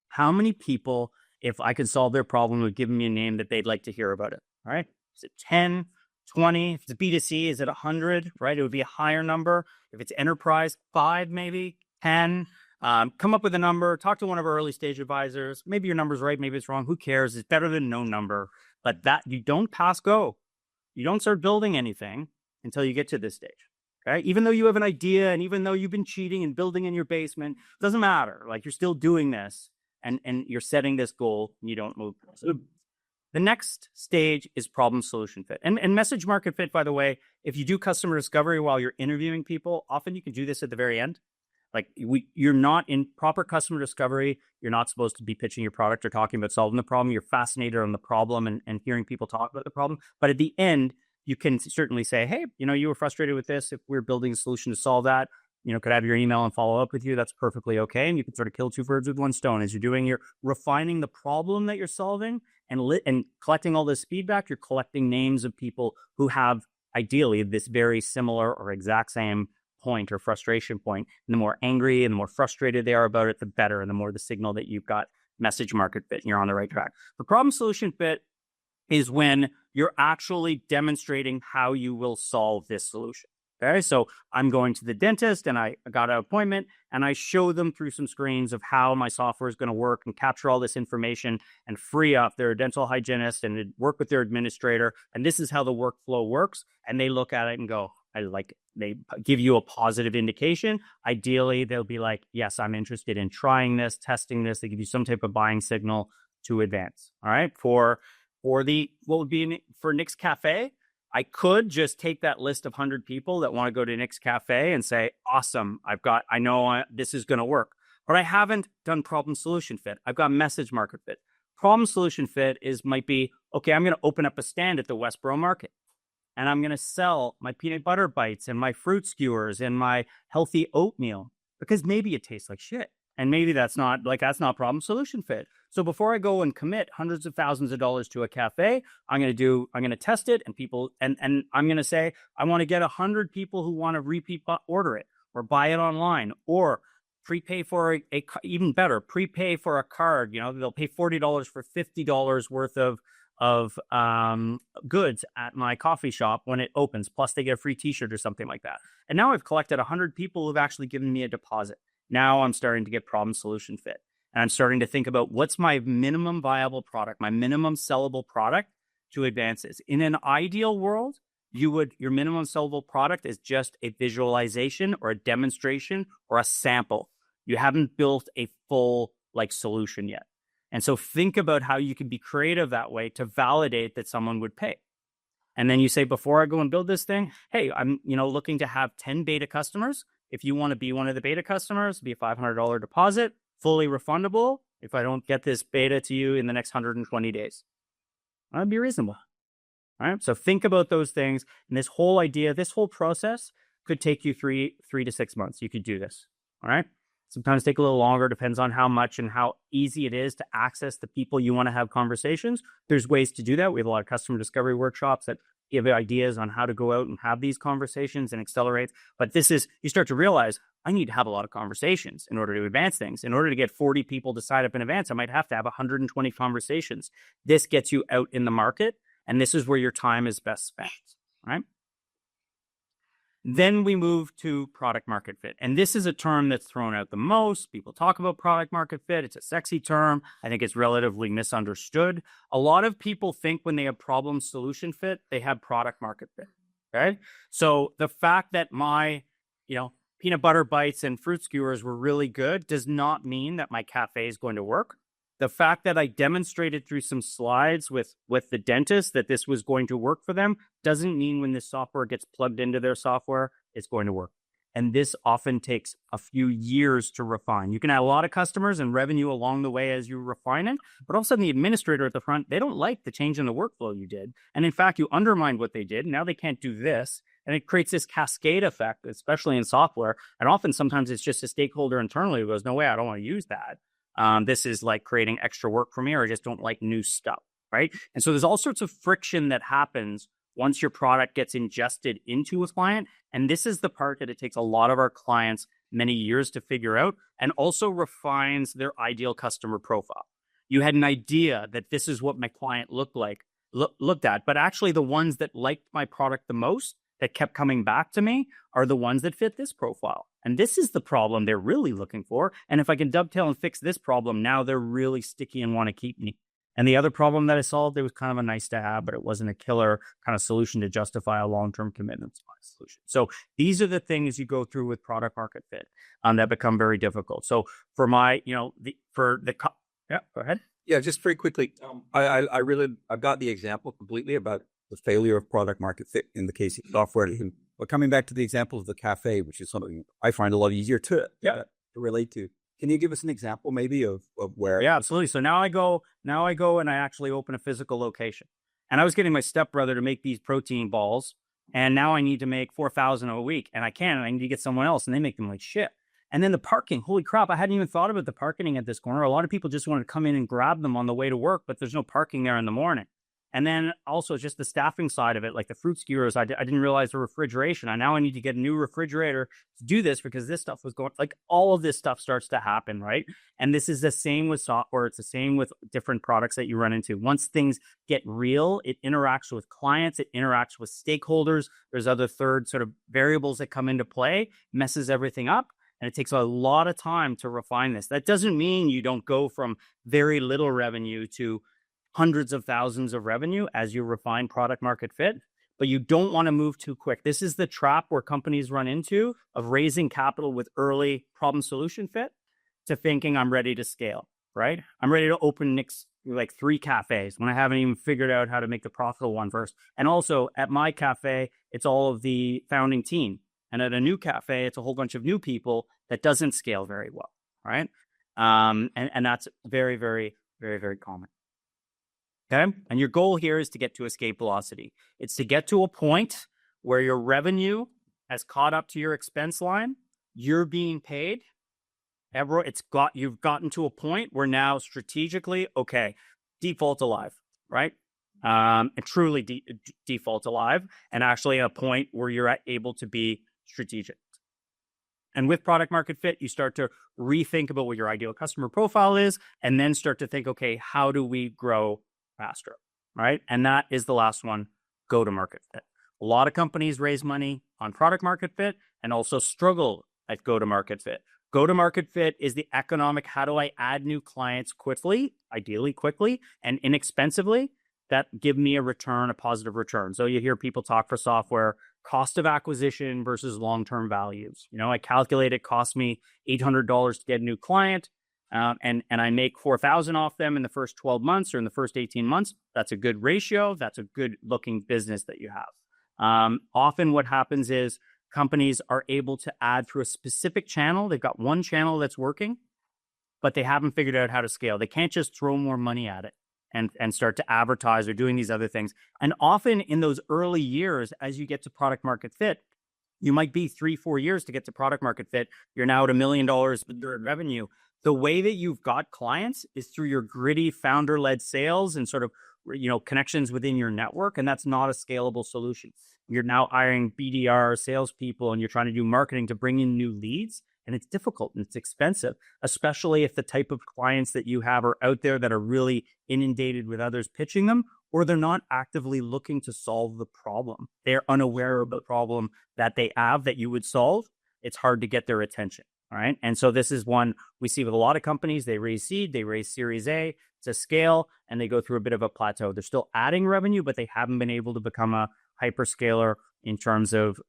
How many people, if I could solve their problem, would give me a name that they'd like to hear about it? All right. Is it 10, 20? If it's B2C, is it 100? Right. It would be a higher number. If it's enterprise, 5, maybe 10. Come up with a number, talk to one of our early stage advisors. Maybe your number's right, maybe it's wrong. Who cares? It's better than no number. But that you don't pass go. You don't start building anything until you get to this stage. Okay. Even though you have an idea and even though you've been cheating and building in your basement, doesn't matter. Like, you're still doing this and you're setting this goal and you don't move. So the next stage is problem solution fit. And message market fit, by the way, if you do customer discovery while you're interviewing people, often you can do this at the very end. Like, you're not in proper customer discovery. You're not supposed to be pitching your product or talking about solving the problem. You're fascinated on the problem and hearing people talk about the problem. But at the end, you can certainly say, hey, you were frustrated with this. If we're building a solution to solve that, could I have your email and follow up with you? That's perfectly okay. And you can sort of kill two birds with one stone. As you're refining the problem that you're solving and collecting all this feedback, you're collecting names of people who have ideally this very similar or exact same point or frustration point. And the more angry and the more frustrated they are about it, the better. And the more the signal that you've got message market fit and you're on the right track. The problem solution fit is when you're actually demonstrating how you will solve this solution. Okay, so I'm going to the dentist and I got an appointment and I show them through some screens of how my software is going to work and capture all this information and free up their dental hygienist and work with their administrator. And this is how the workflow works. And they look at it and go, they give you a positive indication. Ideally, they'll be like, yes, I'm interested in trying this, testing this. They give you some type of buying signal to advance. All right. For Nick's Cafe, I could just take that list of 100 people that want to go to Nick's Cafe and say, awesome, I know this is going to work. But I haven't done problem solution fit. I've got message market fit. Problem solution fit might be, okay, I'm going to open up a stand at the Westboro Market. And I'm going to sell my peanut butter bites and my fruit skewers and my healthy oatmeal because maybe it tastes like shit. And maybe that's not problem solution fit. So before I go and commit hundreds of thousands of dollars to a cafe, I'm going to test it and I'm going to say, I want to get 100 people who want to repeat order it or buy it online or prepay for even better, prepay for a card. They'll pay $40 for $50 worth of goods at my coffee shop when it opens. Plus they get a free t-shirt or something like that. And now I've collected 100 people who've actually given me a deposit. Now I'm starting to get problem solution fit. And I'm starting to think about what's my minimum viable product, my minimum sellable product to advance this. In an ideal world, your minimum sellable product is just a visualization or a demonstration or a sample. You haven't built a full solution yet. And so think about how you can be creative that way to validate that someone would pay. And then you say, before I go and build this thing, hey, I'm looking to have 10 beta customers. If you want to be one of the beta customers, be a $500 deposit, fully refundable if I don't get this beta to you in the next 120 days. That'd be reasonable. All right. So think about those things. And this whole idea, this whole process could take you three to 6 months. You could do this. All right. Sometimes take a little longer, depends on how much and how easy it is to access the people you want to have conversations. There's ways to do that. We have a lot of customer discovery workshops that give ideas on how to go out and have these conversations and accelerate. But you start to realize, I need to have a lot of conversations in order to advance things. In order to get 40 people to sign up in advance, I might have to have 120 conversations. This gets you out in the market, and this is where your time is best spent, right? Then we move to product market fit. And this is a term that's thrown out the most. People talk about product market fit. It's a sexy term. I think it's relatively misunderstood. A lot of people think when they have problem solution fit, they have product market fit. Okay. So the fact that my, peanut butter bites and fruit skewers were really good does not mean that my cafe is going to work. The fact that I demonstrated through some slides with the dentist that this was going to work for them doesn't mean when this software gets plugged into their software, it's going to work. And this often takes a few years to refine. You can add a lot of customers and revenue along the way as you refine it, but all of a sudden the administrator at the front, they don't like the change in the workflow you did. And in fact, you undermined what they did. Now they can't do this. And it creates this cascade effect, especially in software. And sometimes it's just a stakeholder internally who goes, no way, I don't want to use that. This is like creating extra work for me, or I just don't like new stuff, right? And so there's all sorts of friction that happens once your product gets ingested into a client. And this is the part that it takes a lot of our clients many years to figure out, and also refines their ideal customer profile. You had an idea that this is what my client looked at, but actually the ones that liked my product the most, that kept coming back to me are the ones that fit this profile. And this is the problem they're really looking for. And if I can dovetail and fix this problem, now they're really sticky and want to keep me. And the other problem that I solved, it was kind of a nice to have, but it wasn't a killer kind of solution to justify a long-term commitment to my solution. So these are the things you go through with product market fit that become very difficult. So for my, yeah, go ahead. Yeah, just very quickly. I've got the example completely about the failure of product market fit in the case of software. But coming back to the example of the cafe, which is something I find a lot easier to relate to. Can you give us an example maybe of where? Yeah, absolutely. So now I go and I actually open a physical location. And I was getting my stepbrother to make these protein balls. And now I need to make 4,000 a week. And I can't. And I need to get someone else. And they make them like shit. And then the parking, holy crap, I hadn't even thought about the parking at this corner. A lot of people just wanted to come in and grab them on the way to work, but there's no parking there in the morning. And then also just the staffing side of it, like the fruit skewers, I didn't realize the refrigeration. I need to get a new refrigerator to do this because this stuff was going, like all of this stuff starts to happen, right? And this is the same with software. It's the same with different products that you run into. Once things get real, it interacts with clients, it interacts with stakeholders. There's other third sort of variables that come into play, messes everything up. And it takes a lot of time to refine this. That doesn't mean you don't go from very little revenue to hundreds of thousands of revenue as you refine product market fit, but you don't want to move too quick. This is the trap where companies run into of raising capital with early problem solution fit to thinking I'm ready to scale, right? I'm ready to open Nick's like 3 cafes when I haven't even figured out how to make the profitable one first. And also at my cafe, it's all of the founding team. And at a new cafe, it's a whole bunch of new people that doesn't scale very well, right? And that's very, very, very, very common. Okay. And your goal here is to get to escape velocity. It's to get to a point where your revenue has caught up to your expense line. You're being paid. You've gotten to a point where now strategically, okay, default alive, right? And truly default alive, and actually a point where you're able to be strategic. And with product market fit, you start to rethink about what your ideal customer profile is, and then start to think, okay, how do we grow faster, right? And that is the last one, go to market fit. A lot of companies raise money on product market fit and also struggle at go to market fit. Go to market fit is the economic, how do I add new clients quickly, ideally quickly and inexpensively, that give me a positive return. So you hear people talk for software, cost of acquisition versus long-term values. I calculate it costs me $800 to get a new client. And I make 4,000 off them in the first 12 months or in the first 18 months. That's a good ratio. That's a good looking business that you have. Often what happens is companies are able to add through a specific channel. They've got one channel that's working, but they haven't figured out how to scale. They can't just throw more money at it and start to advertise or doing these other things. And often in those early years, as you get to product market fit, you might be 3-4 years to get to product market fit. You're now at $1 million in revenue. The way that you've got clients is through your gritty founder-led sales and sort of, connections within your network. And that's not a scalable solution. You're now hiring BDR salespeople and you're trying to do marketing to bring in new leads. And it's difficult and it's expensive, especially if the type of clients that you have are out there that are really inundated with others pitching them, or they're not actively looking to solve the problem. They're unaware of the problem that they have that you would solve. It's hard to get their attention. All right. And so this is one we see with a lot of companies. They raise seed, they raise Series A to scale, and they go through a bit of a plateau. They're still adding revenue, but they haven't been able to become a hyperscaler in terms of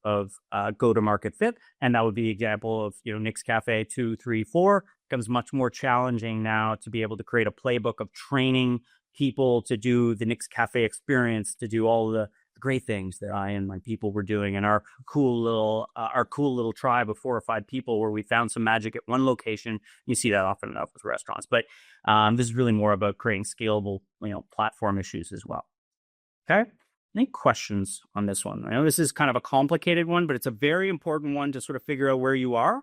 go-to-market fit. And that would be the example of, Nick's Cafe 2, 3, 4 becomes much more challenging now to be able to create a playbook of training people to do the Nick's Cafe experience, to do all the great things that I and my people were doing in our cool little tribe of 4 or 5 people where we found some magic at one location. You see that often enough with restaurants, but this is really more about creating scalable, platform issues as well. Okay. Any questions on this one? I know this is kind of a complicated one, but it's a very important one to sort of figure out where you are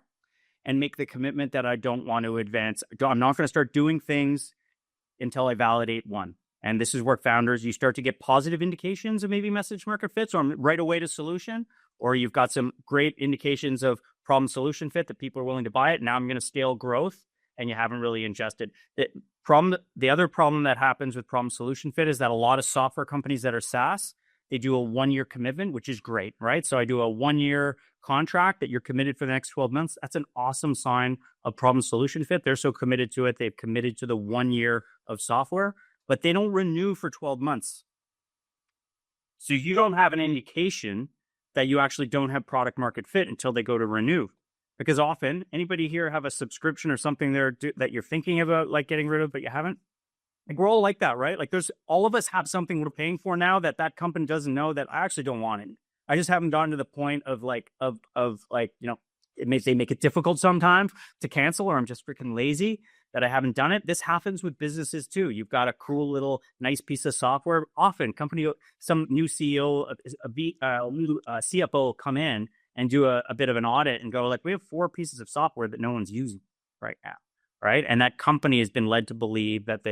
and make the commitment that I don't want to advance. I'm not going to start doing things until I validate one. And this is where founders, you start to get positive indications of maybe message market fit. So I'm right away to solution, or you've got some great indications of problem solution fit that people are willing to buy it. Now I'm going to scale growth and you haven't really ingested. The other problem that happens with problem solution fit is that a lot of software companies that are SaaS, They do a 1-year commitment, which is great, right? So I do a 1-year contract that you're committed for the next 12 months. That's an awesome sign of problem solution fit. They're so committed to it. They've committed to the 1 year of software, but they don't renew for 12 months. So you don't have an indication that you actually don't have product market fit until they go to renew. Because often, anybody here have a subscription or something there that you're thinking about like getting rid of, but you haven't? Like we're all like that, right? Like all of us have something we're paying for now that company doesn't know that I actually don't want it. I just haven't gotten to the point of they make it difficult sometimes to cancel, or I'm just freaking lazy that I haven't done it. This happens with businesses too. You've got a cool little nice piece of software. Often some new CEO, CFO come in and do a bit of an audit and go like, we have 4 pieces of software that no one's using right now. Right. And that company has been led to believe that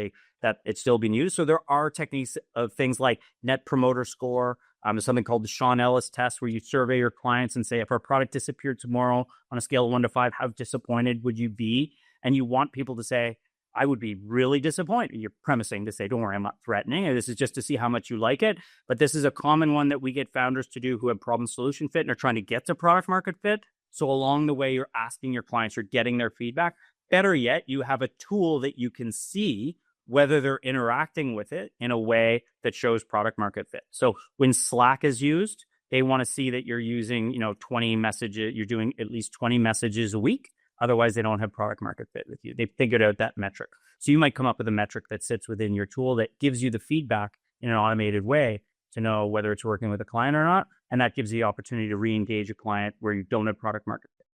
it's still being used. So there are techniques of things like net promoter score. There's something called the Sean Ellis test, where you survey your clients and say, if our product disappeared tomorrow on a scale of 1 to 5, how disappointed would you be? And you want people to say, I would be really disappointed. You're premising to say, don't worry, I'm not threatening. This is just to see how much you like it. But this is a common one that we get founders to do who have problem solution fit and are trying to get to product market fit. So along the way, you're asking your clients, you're getting their feedback. Better yet, you have a tool that you can see whether they're interacting with it in a way that shows product market fit. So when Slack is used, they want to see that you're using, 20 messages, you're doing at least 20 messages a week. Otherwise, they don't have product market fit with you. They've figured out that metric. So you might come up with a metric that sits within your tool that gives you the feedback in an automated way to know whether it's working with a client or not. And that gives you the opportunity to re-engage a client where you don't have product market fit.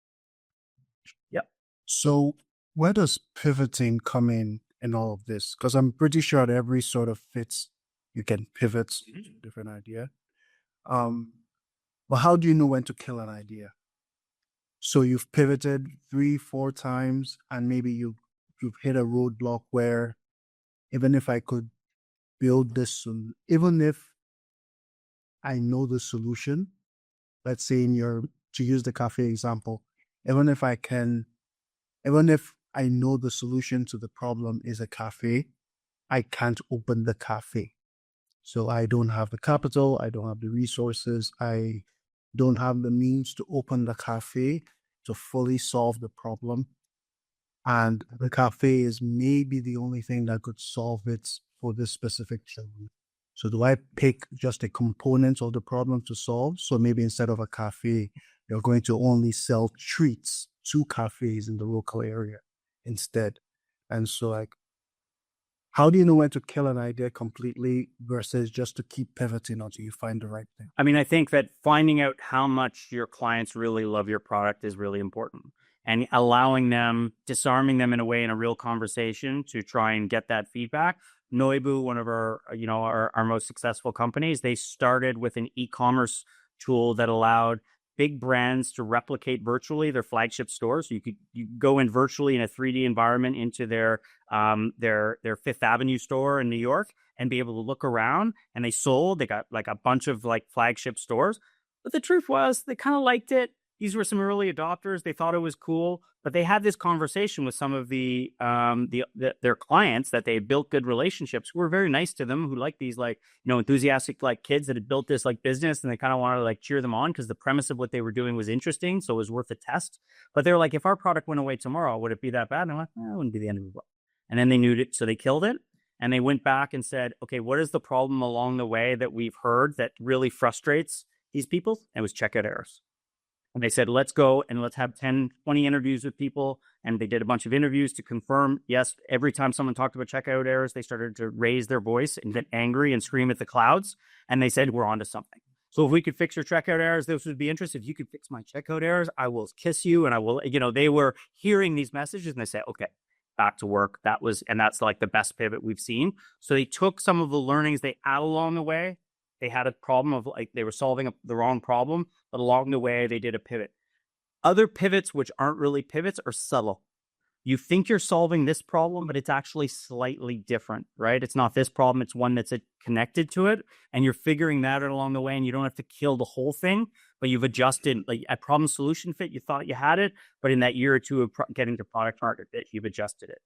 Yep. So where does pivoting come in all of this? Because I'm pretty sure at every sort of fits, you can pivot to a different idea. But how do you know when to kill an idea? So you've pivoted 3-4 times, and maybe you've hit a roadblock where even if I could build this, even if I know the solution, let's say to use the cafe example, even if I know the solution to the problem is a cafe, I can't open the cafe. So I don't have the capital, I don't have the resources, I don't have the means to open the cafe to fully solve the problem. And the cafe is maybe the only thing that could solve it for this specific challenge. So do I pick just a component of the problem to solve? So maybe instead of a cafe, you're going to only sell treats to cafes in the local area instead. And so how do you know when to kill an idea completely versus just to keep pivoting until you find the right thing? I mean, I think that finding out how much your clients really love your product is really important, and disarming them in a way in a real conversation to try and get that feedback. Noibu, one of our most successful companies, they started with an e-commerce tool that allowed big brands to replicate virtually their flagship stores. You go in virtually in a 3D environment into their Fifth Avenue store in New York and be able to look around. And they got like a bunch of like flagship stores. But the truth was, they kind of liked it. These were some early adopters. They thought it was cool, but they had this conversation with some of their clients that they had built good relationships who were very nice to them, who liked these enthusiastic kids that had built this business, and they kind of wanted to cheer them on because the premise of what they were doing was interesting, so it was worth a test. But they were like, if our product went away tomorrow, would it be that bad? And I'm like, it wouldn't be the end of the world. And then they knew it, so they killed it. And they went back and said, okay, what is the problem along the way that we've heard that really frustrates these people? And it was checkout errors. And they said, let's go and let's have 10, 20 interviews with people. And they did a bunch of interviews to confirm, yes, every time someone talked about checkout errors, they started to raise their voice and get angry and scream at the clouds. And they said, we're onto something. So if we could fix your checkout errors, this would be interesting. If you could fix my checkout errors, I will kiss you. And I will, they were hearing these messages and they said, okay, back to work. That's like the best pivot we've seen. So they took some of the learnings they had along the way. They had a problem of they were solving the wrong problem, but along the way they did a pivot. Other pivots, which aren't really pivots, are subtle. You think you're solving this problem, but it's actually slightly different, right? It's not this problem. It's one that's connected to it. And you're figuring that out along the way, and you don't have to kill the whole thing, but you've adjusted at problem solution fit. You thought you had it, but in that year or two of getting to product market fit, you've adjusted it.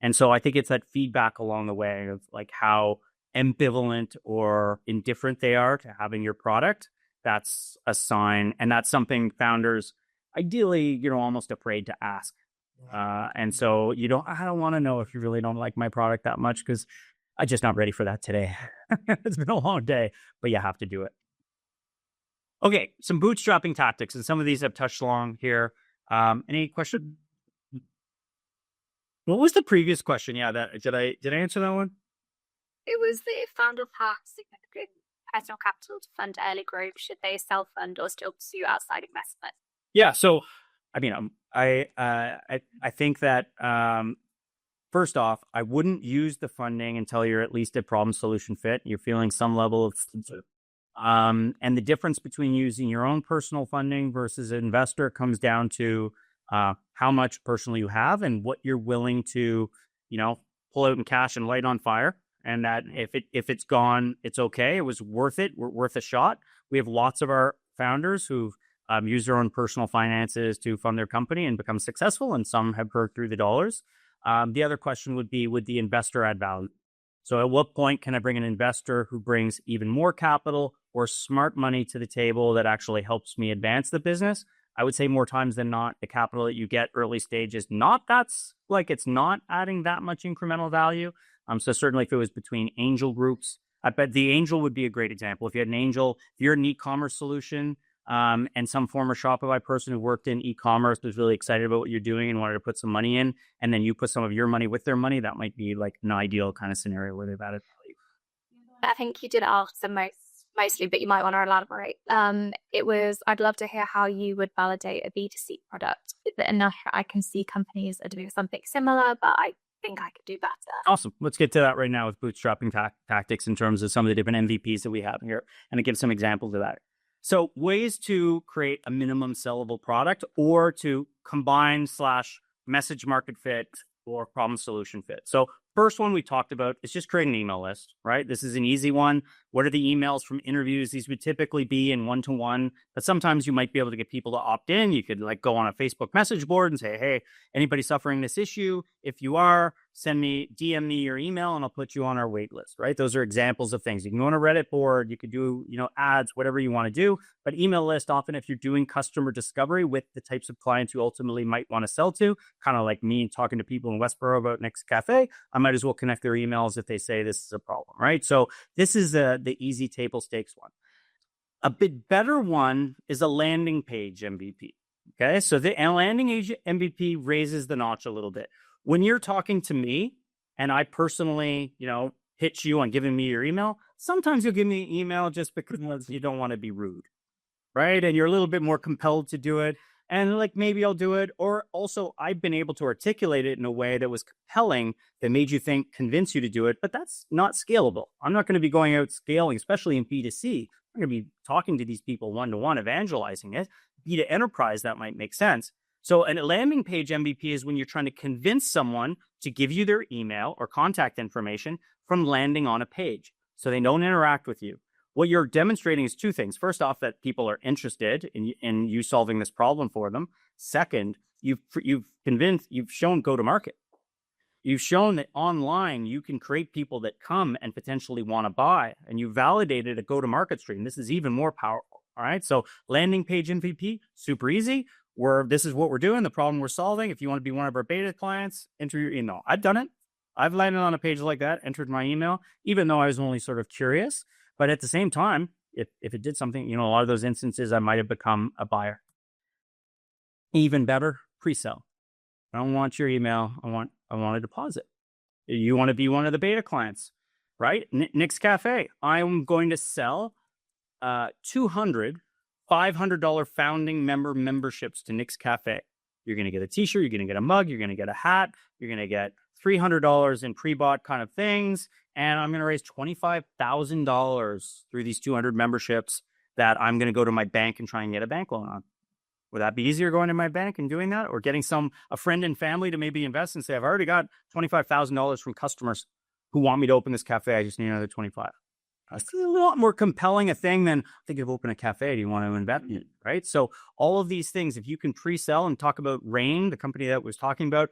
And so I think it's that feedback along the way of how ambivalent or indifferent they are to having your product, that's a sign. And that's something founders, ideally, almost afraid to ask. And so I don't want to know if you really don't like my product that much, because I'm just not ready for that today. It's been a long day, but you have to do it. Okay, some bootstrapping tactics, and some of these I've touched on here. Any question? What was the previous question? Yeah, did I answer that one? It was the if founders have significant personal capital to fund early growth, should they self-fund or still pursue outside investment? Yeah, so I mean, I think that first off, I wouldn't use the funding until you're at least a problem solution fit. You're feeling some level of and the difference between using your own personal funding versus an investor comes down to how much personal you have and what you're willing to, pull out in cash and light on fire. And that if it's gone, it's okay. It was worth it. We're worth a shot. We have lots of our founders who've used their own personal finances to fund their company and become successful, and some have burned through the dollars. The other question would be, would the investor add value? So at what point can I bring an investor who brings even more capital or smart money to the table that actually helps me advance the business? I would say more times than not, the capital that you get early stage is it's not adding that much incremental value. So certainly if it was between angel groups, I bet the angel would be a great example. If you had an angel, if you're an e-commerce solution, and some former Shopify person who worked in e-commerce was really excited about what you're doing and wanted to put some money in, and then you put some of your money with their money, that might be like an ideal kind of scenario where they've added value. I think you did answer mostly, but you might want to elaborate. I'd love to hear how you would validate a B2C product. Enough, I can see companies are doing something similar, but I think I could do better. Awesome. Let's get to that right now with bootstrapping tactics in terms of some of the different MVPs that we have here, and to give some examples of that. So ways to create a minimum sellable product or to combine / message market fit or problem solution fit. So first one we talked about is just create an email list, right? This is an easy one. What are the emails from interviews? These would typically be in one-to-one, but sometimes you might be able to get people to opt in. You could go on a Facebook message board and say, hey, anybody suffering this issue? If you are, DM me your email and I'll put you on our wait list, right? Those are examples of things. You can go on a Reddit board, you could do, ads, whatever you want to do, but email list, often if you're doing customer discovery with the types of clients you ultimately might want to sell to, kind of like me talking to people in Westboro about Nick's Cafe, I might as well connect their emails if they say this is a problem, right? So this is the easy table stakes one. A bit better one is a landing page MVP. Okay, so the landing page MVP raises the notch a little bit. When you're talking to me and I personally, pitch you on giving me your email, sometimes you'll give me an email just because you don't want to be rude, right? And you're a little bit more compelled to do it. And maybe I'll do it. Or also I've been able to articulate it in a way that was compelling, that made you convince you to do it, but that's not scalable. I'm not going to be going out scaling, especially in B2C. I'm going to be talking to these people one-to-one, evangelizing it. B2 enterprise, that might make sense. So a landing page MVP is when you're trying to convince someone to give you their email or contact information from landing on a page, so they don't interact with you. What you're demonstrating is two things. First off, that people are interested in you solving this problem for them. Second, you've shown go-to-market. You've shown that online you can create people that come and potentially want to buy, and you validated a go-to-market stream. This is even more powerful. All right. So landing page MVP, super easy. This is what we're doing, the problem we're solving. If you want to be one of our beta clients, enter your email. I've done it. I've landed on a page like that, entered my email, even though I was only sort of curious. But at the same time, if it did something, a lot of those instances, I might have become a buyer. Even better, pre-sell. I don't want your email. I want a deposit. You want to be one of the beta clients, right? Nick's Cafe. I'm going to sell 200 $500 founding memberships to Nick's Cafe. You're going to get a t-shirt, you're going to get a mug, you're going to get a hat, you're going to get $300 in pre-bought kind of things. And I'm going to raise $25,000 through these 200 memberships that I'm going to go to my bank and try and get a bank loan on. Would that be easier going to my bank and doing that? Or getting a friend and family to maybe invest and say, I've already got $25,000 from customers who want me to open this cafe. I just need another 25. It's a lot more compelling a thing than, I think you've opened a cafe. Do you want to invest in it? Right. So all of these things, if you can pre-sell and talk about Rain, the company that was talking about,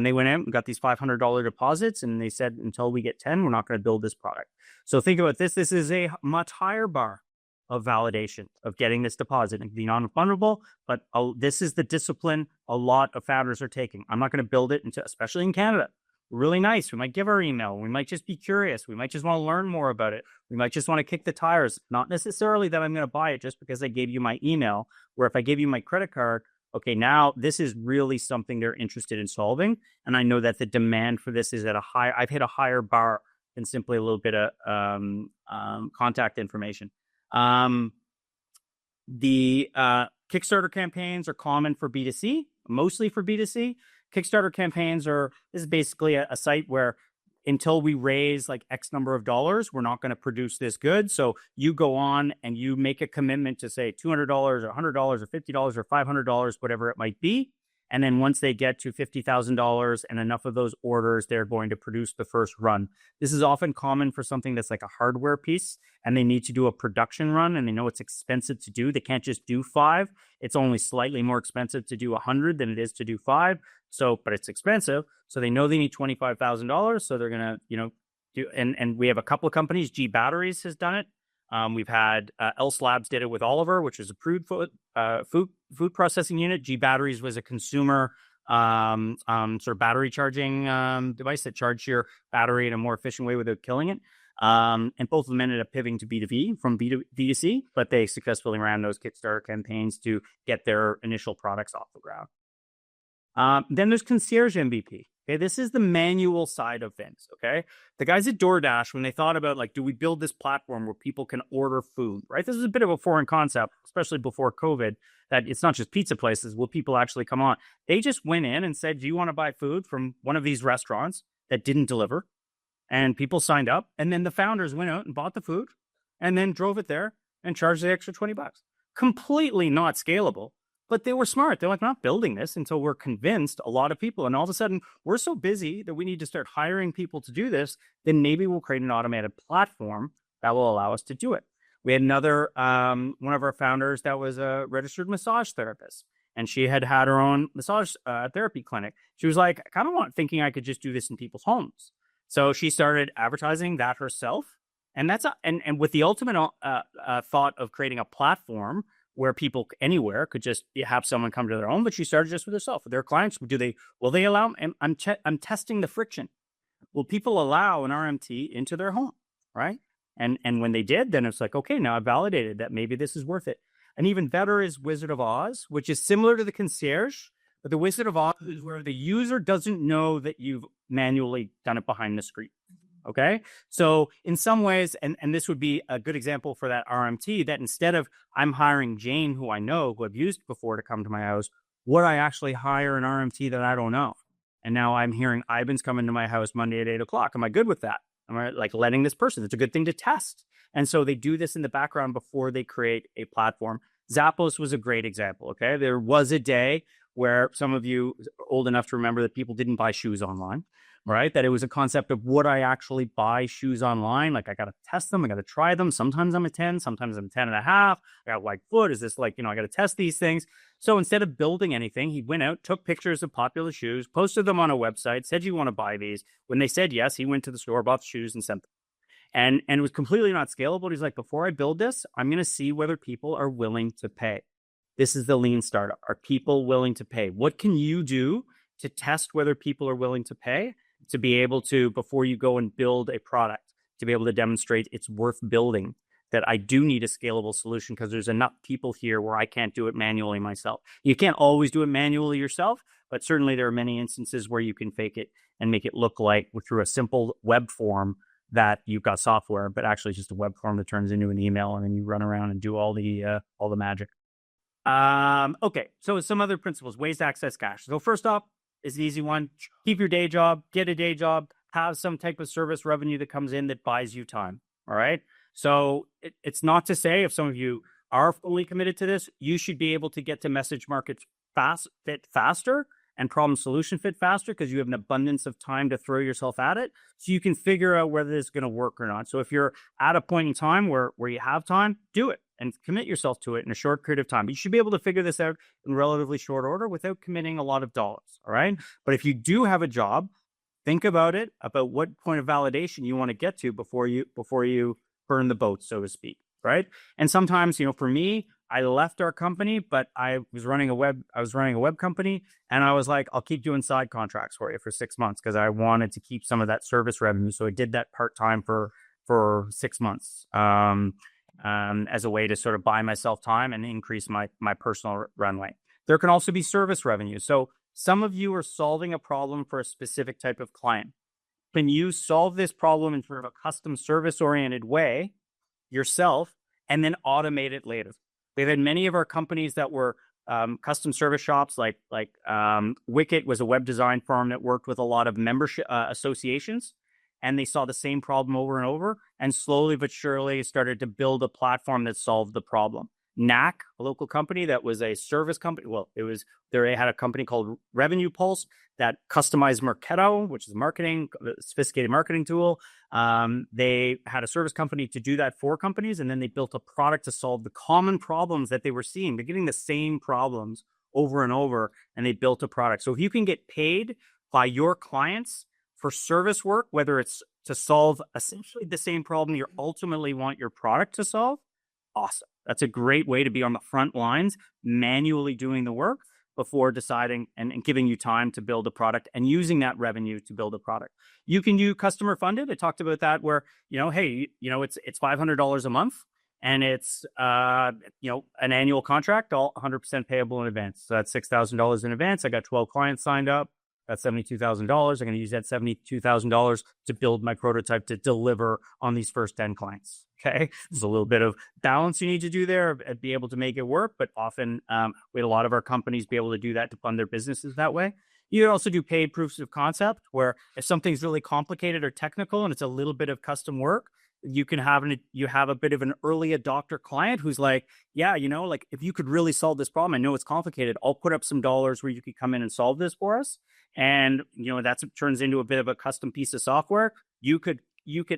they went out and got these $500 deposits and they said, until we get 10, we're not going to build this product. So think about this. This is a much higher bar of validation of getting this deposit and be non-refundable. But this is the discipline a lot of founders are taking. I'm not going to build it into, especially in Canada. Really nice. We might give our email. We might just be curious. We might just want to learn more about it. We might just want to kick the tires. Not necessarily that I'm going to buy it just because I gave you my email, where if I gave you my credit card, okay, now this is really something they're interested in solving. And I know that the demand for this is at a high, I've hit a higher bar than simply a little bit of contact information. The Kickstarter campaigns are common for B2C, mostly for B2C. Kickstarter campaigns this is basically a site where until we raise like X number of dollars, we're not going to produce this good. So you go on and you make a commitment to say $200 or $100 or $50 or $500, whatever it might be. And then once they get to $50,000 and enough of those orders, they're going to produce the first run. This is often common for something that's like a hardware piece and they need to do a production run and they know it's expensive to do. They can't just do 5. It's only slightly more expensive to do 100 than it is to do 5. So, but it's expensive. So they know they need $25,000. So they're going to, do, and we have a couple of companies. G Batteries has done it. We've had Else Labs did it with Oliver, which is a food processing unit. G Batteries was a consumer sort of battery charging device that charged your battery in a more efficient way without killing it. And both of them ended up pivoting to B2B from B2C, but they successfully ran those Kickstarter campaigns to get their initial products off the ground. Then there's Concierge MVP. Okay, this is the manual side of things. Okay, the guys at DoorDash, when they thought about like, do we build this platform where people can order food? Right, this is a bit of a foreign concept, especially before COVID. That it's not just pizza places. Will people actually come on? They just went in and said, do you want to buy food from one of these restaurants that didn't deliver? And people signed up, and then the founders went out and bought the food, and then drove it there and charged the extra $20. Completely not scalable. But they were smart. They're like, we're not building this until we're convinced a lot of people. And all of a sudden, we're so busy that we need to start hiring people to do this. Then maybe we'll create an automated platform that will allow us to do it. We had another, one of our founders that was a registered massage therapist. And she had her own massage therapy clinic. She was like, I kind of thinking I could just do this in people's homes. So she started advertising that herself. And that's and with the ultimate thought of creating a platform where people anywhere could just have someone come to their home, but she started just with herself. With their clients, will they allow? And I'm testing the friction. Will people allow an RMT into their home, right? And when they did, then it's like, okay, now I've validated that maybe this is worth it. And even better is Wizard of Oz, which is similar to the Concierge, but the Wizard of Oz is where the user doesn't know that you've manually done it behind the screen. Okay, so in some ways, and this would be a good example for that RMT, that instead of I'm hiring Jane, who I know, who I've used before to come to my house, would I actually hire an RMT that I don't know? And now I'm hearing Ivan's coming to my house Monday at 8 o'clock. Am I good with that? Am I like letting this person? It's a good thing to test. And so they do this in the background before they create a platform. Zappos was a great example. Okay, there was a day where some of you are old enough to remember that people didn't buy shoes online. Right? That it was a concept of would I actually buy shoes online? Like I got to test them. I got to try them. Sometimes I'm a 10, sometimes I'm 10 and a half. I got white foot. Is this like, I got to test these things. So instead of building anything, he went out, took pictures of popular shoes, posted them on a website, said, you want to buy these? When they said yes, he went to the store, bought the shoes and sent them. And it was completely not scalable. He's like, before I build this, I'm going to see whether people are willing to pay. This is the lean startup. Are people willing to pay? What can you do to test whether people are willing to pay? To be able to, before you go and build a product, to be able to demonstrate it's worth building, that I do need a scalable solution because there's enough people here where I can't do it manually myself. You can't always do it manually yourself, but certainly there are many instances where you can fake it and make it look like through a simple web form that you've got software, but actually it's just a web form that turns into an email and then you run around and do all the magic. Okay, so some other principles, ways to access cash. So first off, is an easy one. Keep your day job, get a day job, have some type of service revenue that comes in that buys you time. All right. So it's not to say if some of you are fully committed to this, you should be able to get to message markets faster and problem solution fit faster because you have an abundance of time to throw yourself at it. So you can figure out whether it's going to work or not. So if you're at a point in time where you have time, do it and commit yourself to it in a short period of time. You should be able to figure this out in relatively short order without committing a lot of dollars. All right. But if you do have a job, think about it, about what point of validation you want to get to before you burn the boat, so to speak. Right. And sometimes, for me, I left our company, but I was running a web company, and I was like, I'll keep doing side contracts for you for 6 months because I wanted to keep some of that service revenue. So I did that part-time for 6 months as a way to sort of buy myself time and increase my personal runway. There can also be service revenue. So some of you are solving a problem for a specific type of client. Can you solve this problem in sort of a custom service-oriented way yourself and then automate it later? We've had many of our companies that were custom service shops, like Wicket was a web design firm that worked with a lot of membership associations, and they saw the same problem over and over, and slowly but surely started to build a platform that solved the problem. NAC, a local company that was a service company. Well, they had a company called Revenue Pulse that customized Marketo, which is a sophisticated marketing tool. They had a service company to do that for companies, and then they built a product to solve the common problems that they were seeing. They're getting the same problems over and over, and they built a product. So if you can get paid by your clients for service work, whether it's to solve essentially the same problem you ultimately want your product to solve, awesome. That's a great way to be on the front lines, manually doing the work before deciding and giving you time to build a product and using that revenue to build a product. You can do customer funded. I talked about that where, hey, it's $500 a month and it's, an annual contract, all 100% payable in advance. So that's $6,000 in advance. I got 12 clients signed up. That's $72,000. I'm going to use that $72,000 to build my prototype to deliver on these first 10 clients. Okay. There's a little bit of balance you need to do there and be able to make it work. But often we had a lot of our companies be able to do that to fund their businesses that way. You can also do paid proofs of concept where if something's really complicated or technical and it's a little bit of custom work, you have a bit of an early adopter client who's like, yeah, if you could really solve this problem, I know it's complicated. I'll put up some dollars where you could come in and solve this for us. And, that turns into a bit of a custom piece of software. You could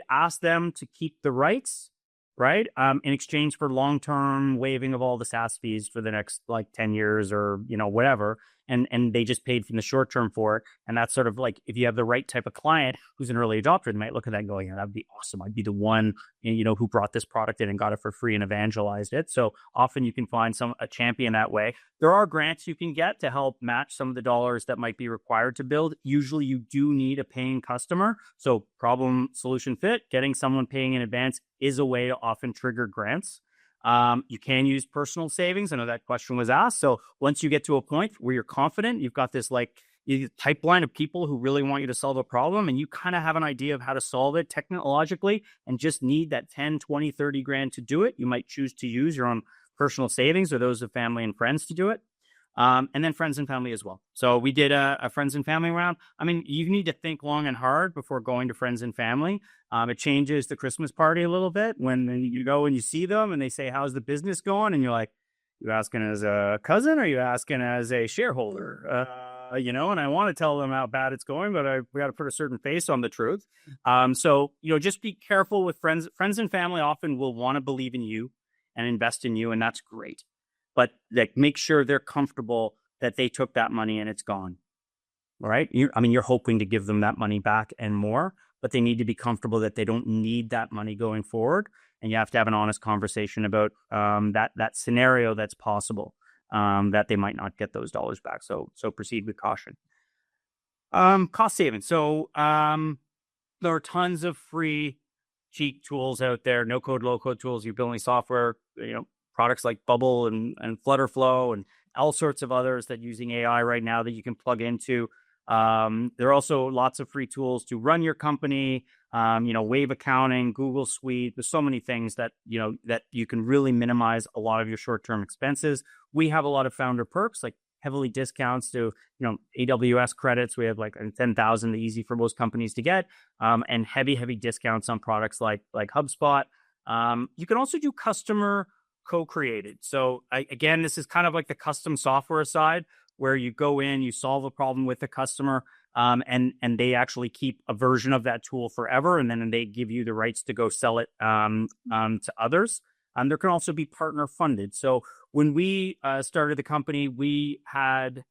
ask them to keep the rights, right? In exchange for long-term waiving of all the SaaS fees for the next 10 years or, whatever. And they just paid from the short term for it. And that's sort of like, if you have the right type of client who's an early adopter, they might look at that and go, that'd be awesome. I'd be the one, who brought this product in and got it for free and evangelized it. So often you can find a champion that way. There are grants you can get to help match some of the dollars that might be required to build. Usually you do need a paying customer. So problem solution fit, getting someone paying in advance is a way to often trigger grants. You can use personal savings. I know that question was asked. So once you get to a point where you're confident, you've got this pipeline of people who really want you to solve a problem, and you kind of have an idea of how to solve it technologically and just need that 10, 20, 30 grand to do it, you might choose to use your own personal savings or those of family and friends to do it. And then friends and family as well. So we did a friends and family round. I mean, you need to think long and hard before going to friends and family. It changes the Christmas party a little bit when you go and you see them and they say, how's the business going? And you're like, you asking as a cousin or you asking as a shareholder? And I want to tell them how bad it's going, but we got to put a certain face on the truth. So, just be careful with friends. Friends and family often will want to believe in you and invest in you, and that's great. But make sure they're comfortable that they took that money and it's gone. All right. You're hoping to give them that money back and more, but they need to be comfortable that they don't need that money going forward. And you have to have an honest conversation about that scenario that's possible, that they might not get those dollars back. So proceed with caution. Cost savings. So there are tons of free cheap tools out there, no code, low code tools. You're building software, products like Bubble and Flutterflow and all sorts of others that using AI right now that you can plug into. There are also lots of free tools to run your company, Wave accounting, Google Suite. There's so many things that you can really minimize a lot of your short-term expenses. We have a lot of founder perks, like heavily discounts to, AWS credits. We have 10,000, easy for most companies to get, and heavy discounts on products like HubSpot. You can also do customer co-created. So again, this is kind of like the custom software side, where you go in, you solve a problem with the customer, and they actually keep a version of that tool forever, and then they give you the rights to go sell it to others. There can also be partner funded. So when we started the company, we had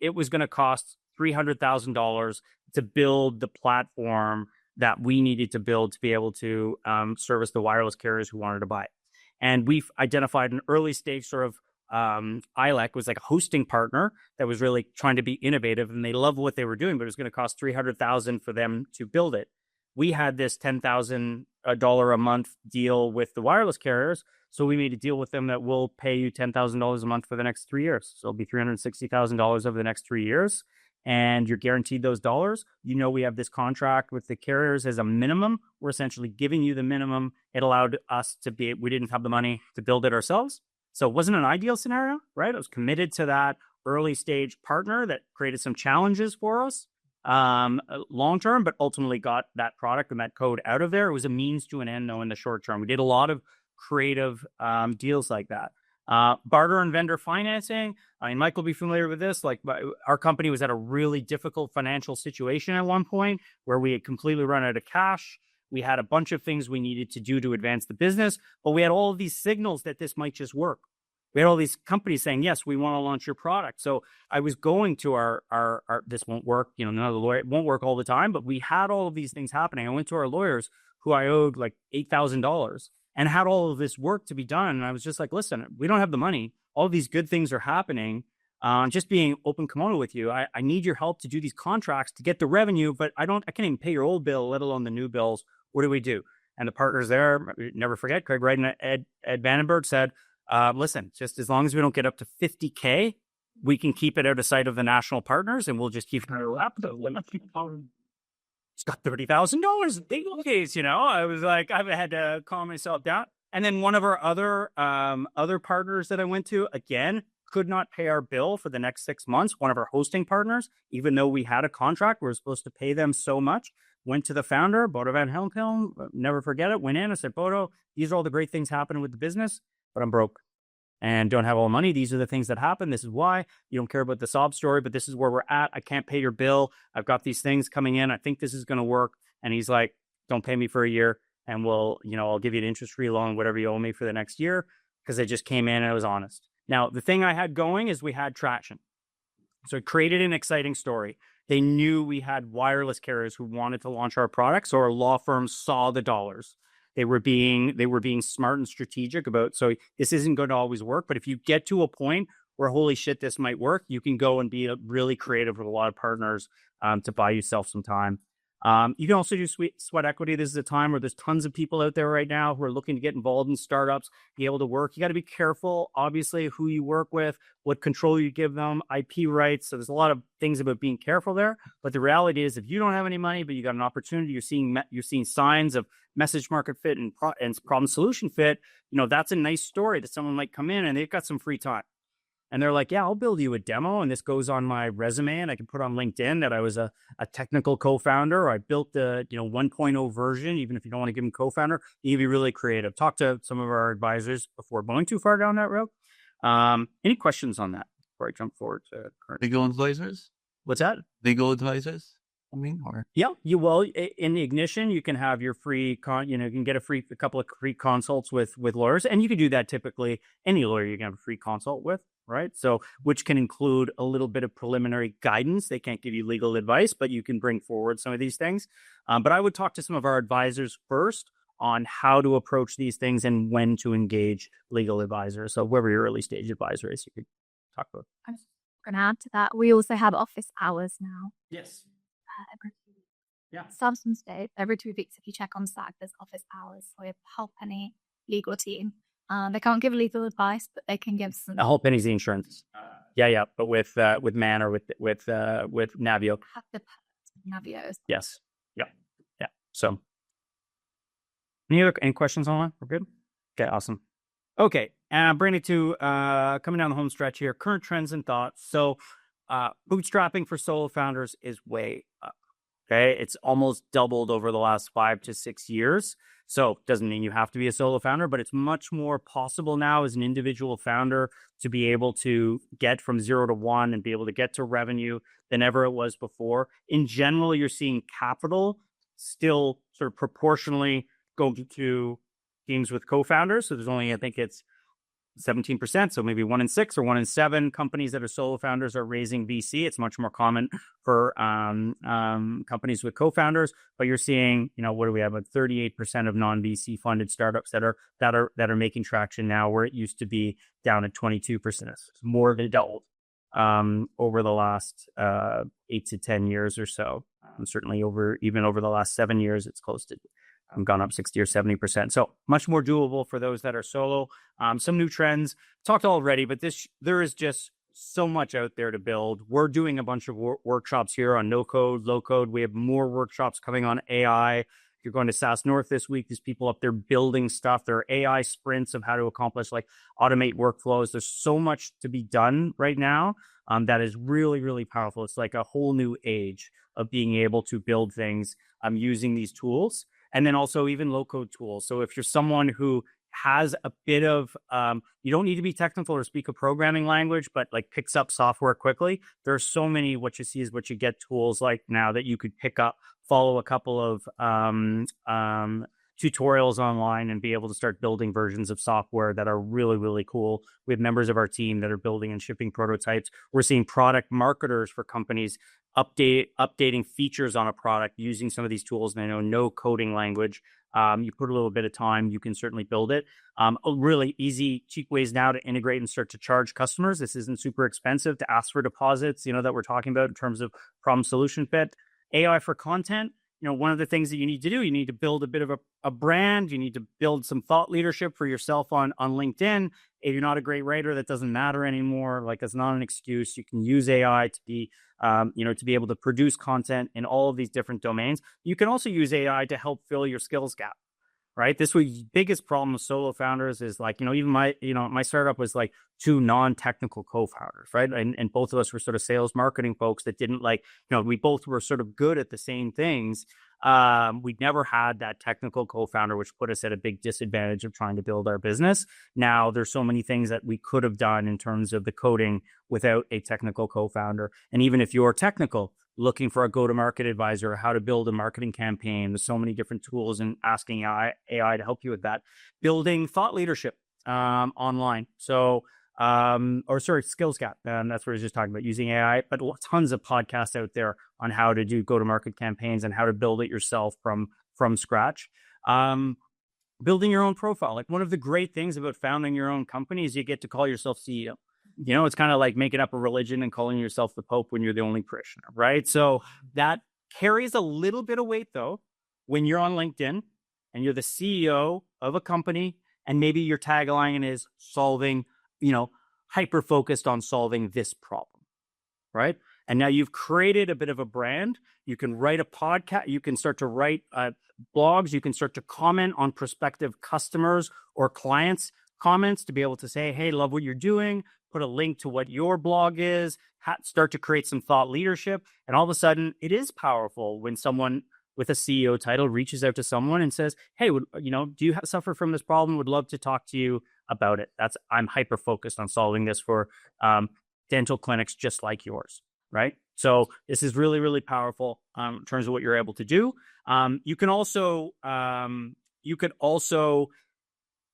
it was going to cost $300,000 to build the platform that we needed to build to be able to service the wireless carriers who wanted to buy it. And we've identified an early stage sort of ILEC was like a hosting partner that was really trying to be innovative, and they loved what they were doing, but it was going to cost $300,000 for them to build it. We had this $10,000 a month deal with the wireless carriers, so we made a deal with them that we'll pay you $10,000 a month for the next 3 years. So it'll be $360,000 over the next 3 years, and you're guaranteed those dollars. You know, we have this contract with the carriers as a minimum. We're essentially giving you the minimum. It allowed us to be, we didn't have the money to build it ourselves. So it wasn't an ideal scenario, right? I was committed to that early stage partner that created some challenges for us long term, but ultimately got that product and that code out of there. It was a means to an end, though, in the short term. We did a lot of creative deals like that. Barter and vendor financing. I mean, Mike will be familiar with this. Like, our company was at a really difficult financial situation at one point where we had completely run out of cash. We had a bunch of things we needed to do to advance the business, but we had all of these signals that this might just work. We had all these companies saying, yes, we want to launch your product. So I was going to our this won't work, you know, none of the lawyer, it won't work all the time, but we had all of these things happening. I went to our lawyers who I owed like $8,000 and had all of this work to be done. And I was just like, listen, we don't have the money. All of these good things are happening. Just being open kimono with you. I need your help to do these contracts to get the revenue, but I can't even pay your old bill, let alone the new bills. What do we do? And the partners there, never forget, Craig Wright and Ed Vandenberg said, listen, just as long as we don't get up to $50K, we can keep it out of sight of the national partners, and we'll just keep it up. It's got $30,000 in legal case, you know. I was like, I had to calm myself down. And then one of our other partners that I went to, again, could not pay our bill for the next 6 months. One of our hosting partners, even though we had a contract, we were supposed to pay them so much, went to the founder, Bodo van Helmkelm, never forget it, went in and said, Bodo, these are all the great things happening with the business, but I'm broke and don't have all the money. These are the things that happen. This is why. You don't care about the sob story, but this is where we're at. I can't pay your bill. I've got these things coming in. I think this is going to work. And he's like, don't pay me for a year, and I'll give you an interest-free loan, whatever you owe me for the next year, because I just came in and I was honest. Now, the thing I had going is we had traction. So it created an exciting story. They knew we had wireless carriers who wanted to launch our products, so our law firms saw the dollars. They were being smart and strategic about, so this isn't going to always work, but if you get to a point where, holy shit, this might work, you can go and be really creative with a lot of partners to buy yourself some time. You can also do sweat equity. This is a time where there's tons of people out there right now who are looking to get involved in startups, be able to work. You got to be careful, obviously, who you work with, what control you give them, IP rights. So there's a lot of things about being careful there. But the reality is, if you don't have any money, but you got an opportunity, you're seeing signs of message market fit and problem solution fit. You know, that's a nice story that someone might come in and they've got some free time. And they're like, yeah, I'll build you a demo. And this goes on my resume, and I can put on LinkedIn that I was a technical co-founder. Or I built the 1.0 version, even if you don't want to give them co-founder. You can be really creative. Talk to some of our advisors before going too far down that road. Any questions on that before I jump forward to current? Legal advisors? What's that? Legal advisors? Or yeah, in the Ignition, you can have your free you can get a couple of free consults with lawyers, and you can do that typically. Any lawyer you can have a free consult with, right? So, which can include a little bit of preliminary guidance. They can't give you legal advice, but you can bring forward some of these things. But I would talk to some of our advisors first on how to approach these things and when to engage legal advisors. So, whoever your early stage advisor is, you could talk about. I'm going to add to that. We also have office hours now. Yes. Every 2 weeks. Yeah. Some states, every 2 weeks, if you check on Slack, there's office hours. So we have Halpenny legal team. They can't give legal advice, but they can give some. Halpenny's the insurance. Yeah. But with Man or with Navio. Have the Navio. Yes. Yeah. So, any questions on that? We're good. Okay. Awesome. Okay. Bringing it to coming down the home stretch here. Current trends and thoughts. So, bootstrapping for solo founders is way up. Okay. It's almost doubled over the last 5 to 6 years. So doesn't mean you have to be a solo founder, but it's much more possible now as an individual founder to be able to get from 0 to 1 and be able to get to revenue than ever it was before. In general, you're seeing capital still sort of proportionally go to teams with co-founders. So there's only, I think it's 17%. So maybe 1 in 6 or 1 in 7 companies that are solo founders are raising VC. It's much more common for companies with co-founders, but you're seeing, what do we have? About 38% of non-VC funded startups that are making traction now, where it used to be down at 22%. It's more than doubled over the last 8 to 10 years or so. Certainly even over the last 7 years, it's close to gone up 60 or 70%. So much more doable for those that are solo. Some new trends talked already, but there is just so much out there to build. We're doing a bunch of workshops here on no code, low code. We have more workshops coming on AI. You're going to SaaS North this week. There's people up there building stuff. There are AI sprints of how to accomplish, like, automate workflows. There's so much to be done right now that is really, really powerful. It's like a whole new age of being able to build things using these tools. And then also even low code tools. So if you're someone who has a bit of, you don't need to be technical or speak a programming language, but like picks up software quickly. There are so many what you see is what you get tools like now that you could pick up, follow a couple of tutorials online and be able to start building versions of software that are really, really cool. We have members of our team that are building and shipping prototypes. We're seeing product marketers for companies updating features on a product using some of these tools. And I know no coding language. You put a little bit of time, you can certainly build it. Really easy, cheap ways now to integrate and start to charge customers. This isn't super expensive to ask for deposits, that we're talking about in terms of problem solution fit. AI for content. One of the things that you need to do, you need to build a bit of a brand. You need to build some thought leadership for yourself on LinkedIn. If you're not a great writer, that doesn't matter anymore. Like, it's not an excuse. You can use AI to be, to be able to produce content in all of these different domains. You can also use AI to help fill your skills gap, right? This was the biggest problem with solo founders is, like, even my startup was like 2 non-technical co-founders, right? And both of us were sort of sales marketing folks that didn't we both were sort of good at the same things. We never had that technical co-founder, which put us at a big disadvantage of trying to build our business. Now there's so many things that we could have done in terms of the coding without a technical co-founder. And even if you're technical, looking for a go-to-market advisor, or how to build a marketing campaign, there's so many different tools, and asking AI to help you with that. Building thought leadership online. So, skills gap. That's what I was just talking about, using AI, but tons of podcasts out there on how to do go-to-market campaigns and how to build it yourself from scratch. Building your own profile. Like, one of the great things about founding your own company is you get to call yourself CEO. It's kind of like making up a religion and calling yourself the Pope when you're the only parishioner, right? So that carries a little bit of weight, though, when you're on LinkedIn and you're the CEO of a company, and maybe your tagline is solving, hyper-focused on solving this problem, right? And now you've created a bit of a brand. You can write a podcast. You can start to write blogs. You can start to comment on prospective customers or clients' comments to be able to say, hey, love what you're doing. Put a link to what your blog is. Start to create some thought leadership. And all of a sudden, it is powerful when someone with a CEO title reaches out to someone and says, hey, do you suffer from this problem? Would love to talk to you about it. I'm hyper-focused on solving this for dental clinics just like yours, right? So this is really, really powerful in terms of what you're able to do. You can also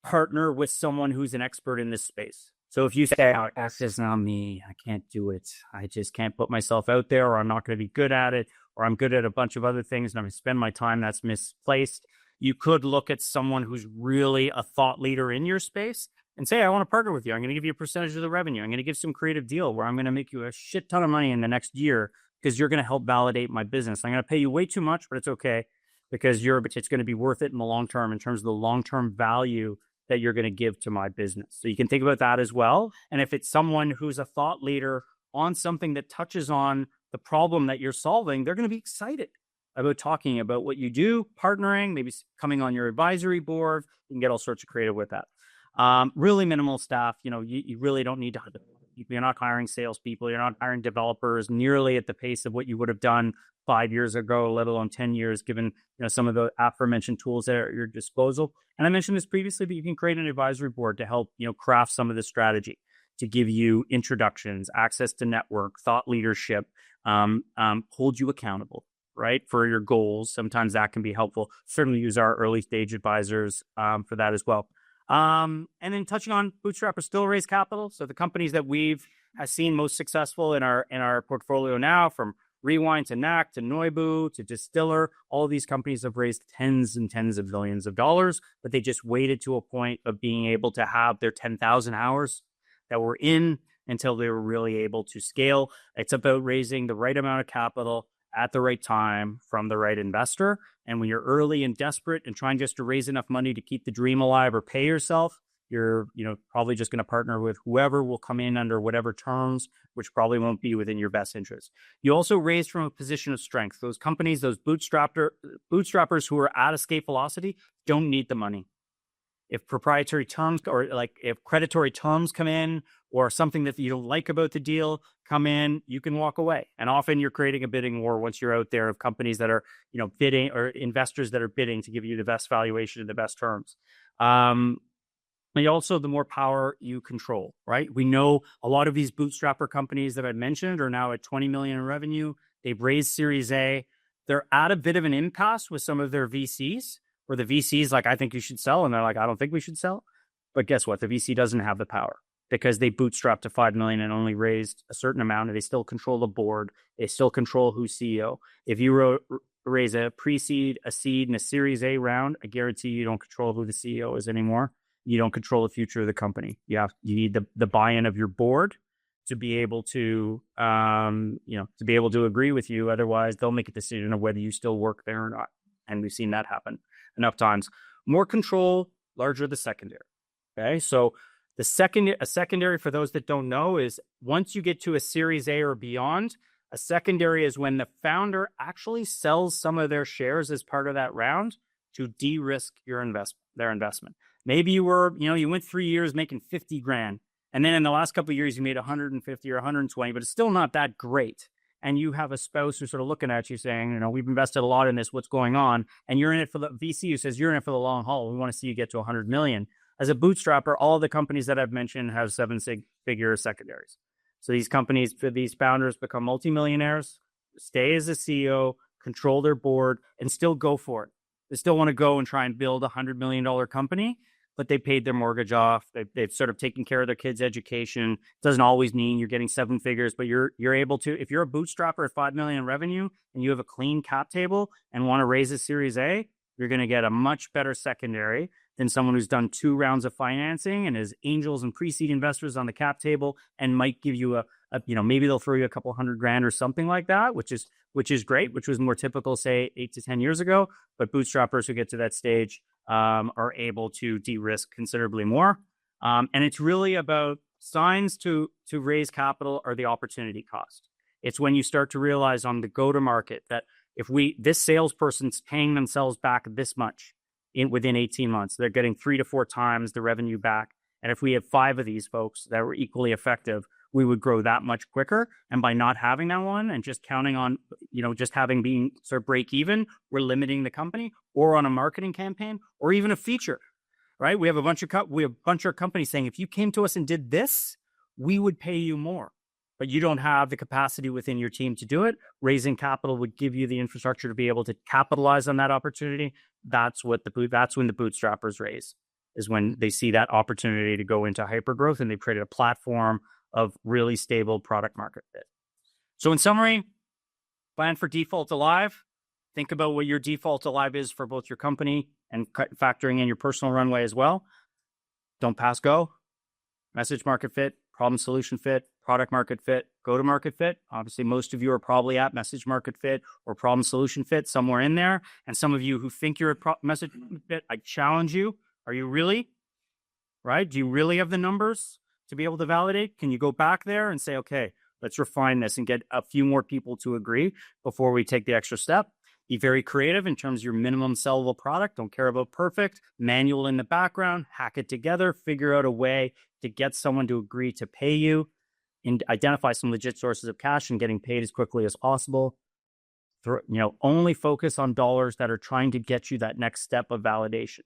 partner with someone who's an expert in this space. So if you say, oh, that's just not me, I can't do it, I just can't put myself out there, or I'm not going to be good at it, or I'm good at a bunch of other things and I'm going to spend my time that's misplaced, you could look at someone who's really a thought leader in your space and say, I want to partner with you. I'm going to give you a percentage of the revenue. I'm going to give some creative deal where I'm going to make you a shit ton of money in the next year because you're going to help validate my business. I'm going to pay you way too much, but it's okay because it's going to be worth it in the long term in terms of the long-term value that you're going to give to my business. So you can think about that as well. And if it's someone who's a thought leader on something that touches on the problem that you're solving, they're going to be excited about talking about what you do, partnering, maybe coming on your advisory board. You can get all sorts of creative with that. Really minimal staff. You really don't need to You're not hiring salespeople. You're not hiring developers nearly at the pace of what you would have done 5 years ago, let alone 10 years, given some of the aforementioned tools that are at your disposal. And I mentioned this previously, but you can create an advisory board to help craft some of the strategy, to give you introductions, access to network, thought leadership, hold you accountable, right, for your goals. Sometimes that can be helpful. Certainly use our early stage advisors for that as well. And then touching on Bootstrapper still raise capital. So the companies that we've seen most successful in our portfolio now, from Rewind to Knack to Noibu to Distiller, all of these companies have raised tens and tens of millions of dollars, but they just waited to a point of being able to have their 10,000 hours that were in until they were really able to scale. It's about raising the right amount of capital at the right time from the right investor. And when you're early and desperate and trying just to raise enough money to keep the dream alive or pay yourself, you're probably just going to partner with whoever will come in under whatever terms, which probably won't be within your best interest. You also raise from a position of strength. Those companies, those bootstrappers who are at escape velocity, don't need the money. If proprietary terms or if predatory terms come in, or something that you don't like about the deal come in, you can walk away. And often you're creating a bidding war once you're out there of companies that are, bidding, or investors that are bidding to give you the best valuation and the best terms. And also the more power you control, right? We know a lot of these bootstrapper companies that I mentioned are now at 20 million in revenue. They've raised Series A. They're at a bit of an impasse with some of their VCs, where the VC's like, I think you should sell. And they're like, I don't think we should sell. But guess what? The VC doesn't have the power, because they bootstrapped to 5 million and only raised a certain amount, and they still control the board. They still control who's CEO. If you raise a pre-seed, a seed, and a Series A round, I guarantee you don't control who the CEO is anymore. You don't control the future of the company. You need the buy-in of your board to be able to, to be able to agree with you. Otherwise, they'll make a decision of whether you still work there or not. And we've seen that happen enough times. More control, larger the secondary. Okay, so a secondary, for those that don't know, is once you get to a Series A or beyond, a secondary is when the founder actually sells some of their shares as part of that round to de-risk their investment. Maybe you went 3 years making 50 grand, and then in the last couple of years you made 150 or 120, but it's still not that great. And you have a spouse who's sort of looking at you saying, we've invested a lot in this, what's going on? And you're in it for the VC who says, you're in it for the long haul. We want to see you get to 100 million. As a bootstrapper, all the companies that I've mentioned have 7-figure secondaries. So these companies, these founders become multimillionaires, stay as a CEO, control their board, and still go for it. They still want to go and try and build $100 million company, but they paid their mortgage off. They've sort of taken care of their kids' education. It doesn't always mean you're getting 7 figures, but you're able to, if you're a bootstrapper at 5 million in revenue and you have a clean cap table and want to raise a Series A, you're going to get a much better secondary than someone who's done 2 rounds of financing and is angels and pre-seed investors on the cap table and might give you maybe they'll throw you a couple $100,000 or something like that, which is great, which was more typical, say 8 to 10 years ago. But bootstrappers who get to that stage are able to de-risk considerably more. And it's really about signs to raise capital or the opportunity cost. It's when you start to realize on the go-to-market that if this salesperson's paying themselves back this much within 18 months, they're getting 3 to 4 times the revenue back. And if we have 5 of these folks that were equally effective, we would grow that much quicker. And by not having that one and just counting on, just having being sort of break even, we're limiting the company, or on a marketing campaign, or even a feature, right? We have a bunch of companies saying, if you came to us and did this, we would pay you more. But you don't have the capacity within your team to do it. Raising capital would give you the infrastructure to be able to capitalize on that opportunity. That's when the bootstrappers raise, is when they see that opportunity to go into hypergrowth, and they've created a platform of really stable product market fit. So in summary, plan for default alive. Think about what your default alive is for both your company and factoring in your personal runway as well. Don't pass go. Message market fit, problem solution fit, product market fit, go-to-market fit. Obviously, most of you are probably at message market fit or problem solution fit, somewhere in there. And some of you who think you're at message fit, I challenge you. Are you really? Right? Do you really have the numbers to be able to validate? Can you go back there and say, okay, let's refine this and get a few more people to agree before we take the extra step? Be very creative in terms of your minimum sellable product. Don't care about perfect. Manual in the background. Hack it together. Figure out a way to get someone to agree to pay you. identify some legit sources of cash and getting paid as quickly as possible. Only focus on dollars that are trying to get you that next step of validation.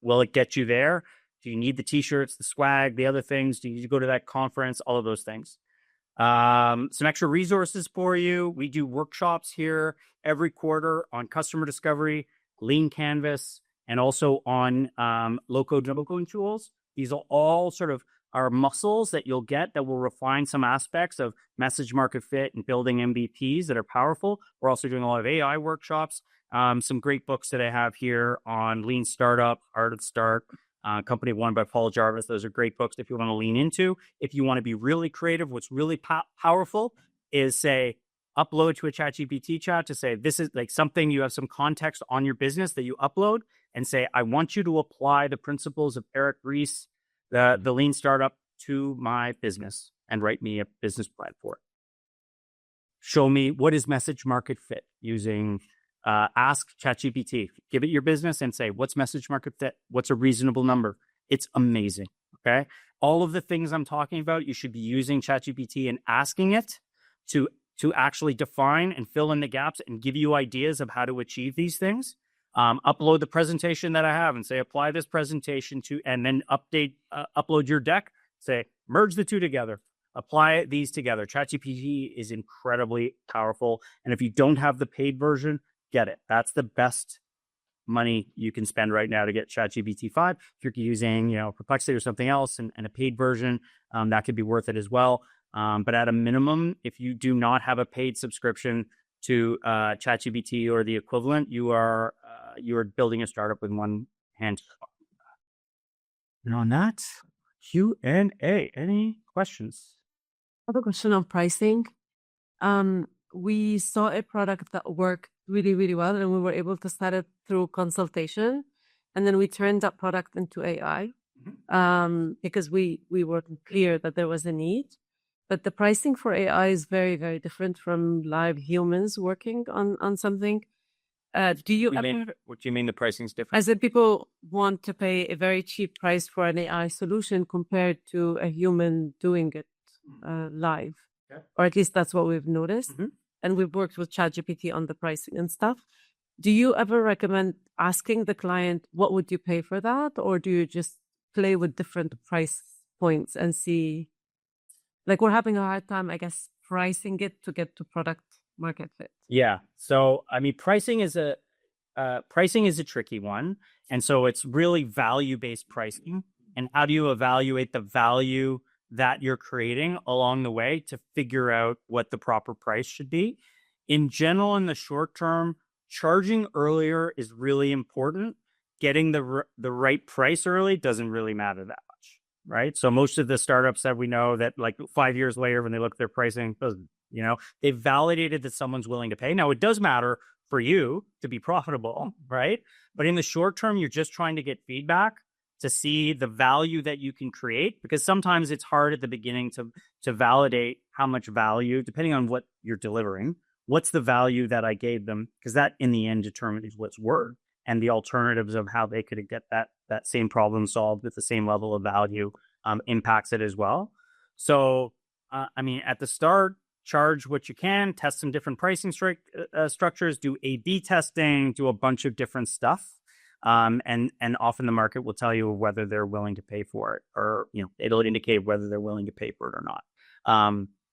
Will it get you there? Do you need the t-shirts, the swag, the other things? Do you need to go to that conference? All of those things. Some extra resources for you. We do workshops here every quarter on customer discovery, lean canvas, and also on low-code, no-code tools. These are all sort of our muscles that you'll get that will refine some aspects of message market fit and building MVPs that are powerful. We're also doing a lot of AI workshops. Some great books that I have here on lean startup, art of start, Company of One by Paul Jarvis. Those are great books if you want to lean into. If you want to be really creative, what's really powerful is say, upload to a ChatGPT chat to say, this is like something you have some context on your business that you upload and say, I want you to apply the principles of Eric Ries, the lean startup to my business and write me a business plan for it. Show me what is message market fit using ask ChatGPT, give it your business and say, what's message market fit? What's a reasonable number? It's amazing. Okay. All of the things I'm talking about, you should be using ChatGPT and asking it to actually define and fill in the gaps and give you ideas of how to achieve these things. Upload the presentation that I have and say, apply this presentation to, and then upload your deck, say, merge the two together, apply these together. ChatGPT is incredibly powerful. And if you don't have the paid version, get it. That's the best money you can spend right now to get ChatGPT 5. If you're using, Perplexity or something else and a paid version, that could be worth it as well. But at a minimum, if you do not have a paid subscription to ChatGPT or the equivalent, you are building a startup with one hand. And on that, Q&A. Any questions? I have a question on pricing. We saw a product that worked really, really well, and we were able to set it through consultation. And then we turned that product into AI because we were clear that there was a need. But the pricing for AI is very, very different from live humans working on something. What do you mean the pricing is different? As in people want to pay a very cheap price for an AI solution compared to a human doing it live. Okay. Or at least that's what we've noticed. Mm-hmm. And we've worked with ChatGPT on the pricing and stuff. Do you ever recommend asking the client, what would you pay for that? Or do you just play with different price points and see? Like we're having a hard time, I guess, pricing it to get to product market fit. Yeah. So, I mean, pricing is a tricky one. And so it's really value-based pricing. And how do you evaluate the value that you're creating along the way to figure out what the proper price should be? In general, in the short term, charging earlier is really important. Getting the right price early doesn't really matter that much, right? So most of the startups that we know that like 5 years later, when they look at their pricing, they've validated that someone's willing to pay. Now, it does matter for you to be profitable, right? But in the short term, you're just trying to get feedback to see the value that you can create, because sometimes it's hard at the beginning to validate how much value, depending on what you're delivering, what's the value that I gave them, because that in the end determines what's worth and the alternatives of how they could get that same problem solved with the same level of value impacts it as well. So, at the start, charge what you can, test some different pricing structures, do A/B testing, do a bunch of different stuff. And often the market will tell you whether they're willing to pay for it, or, it'll indicate whether they're willing to pay for it or not.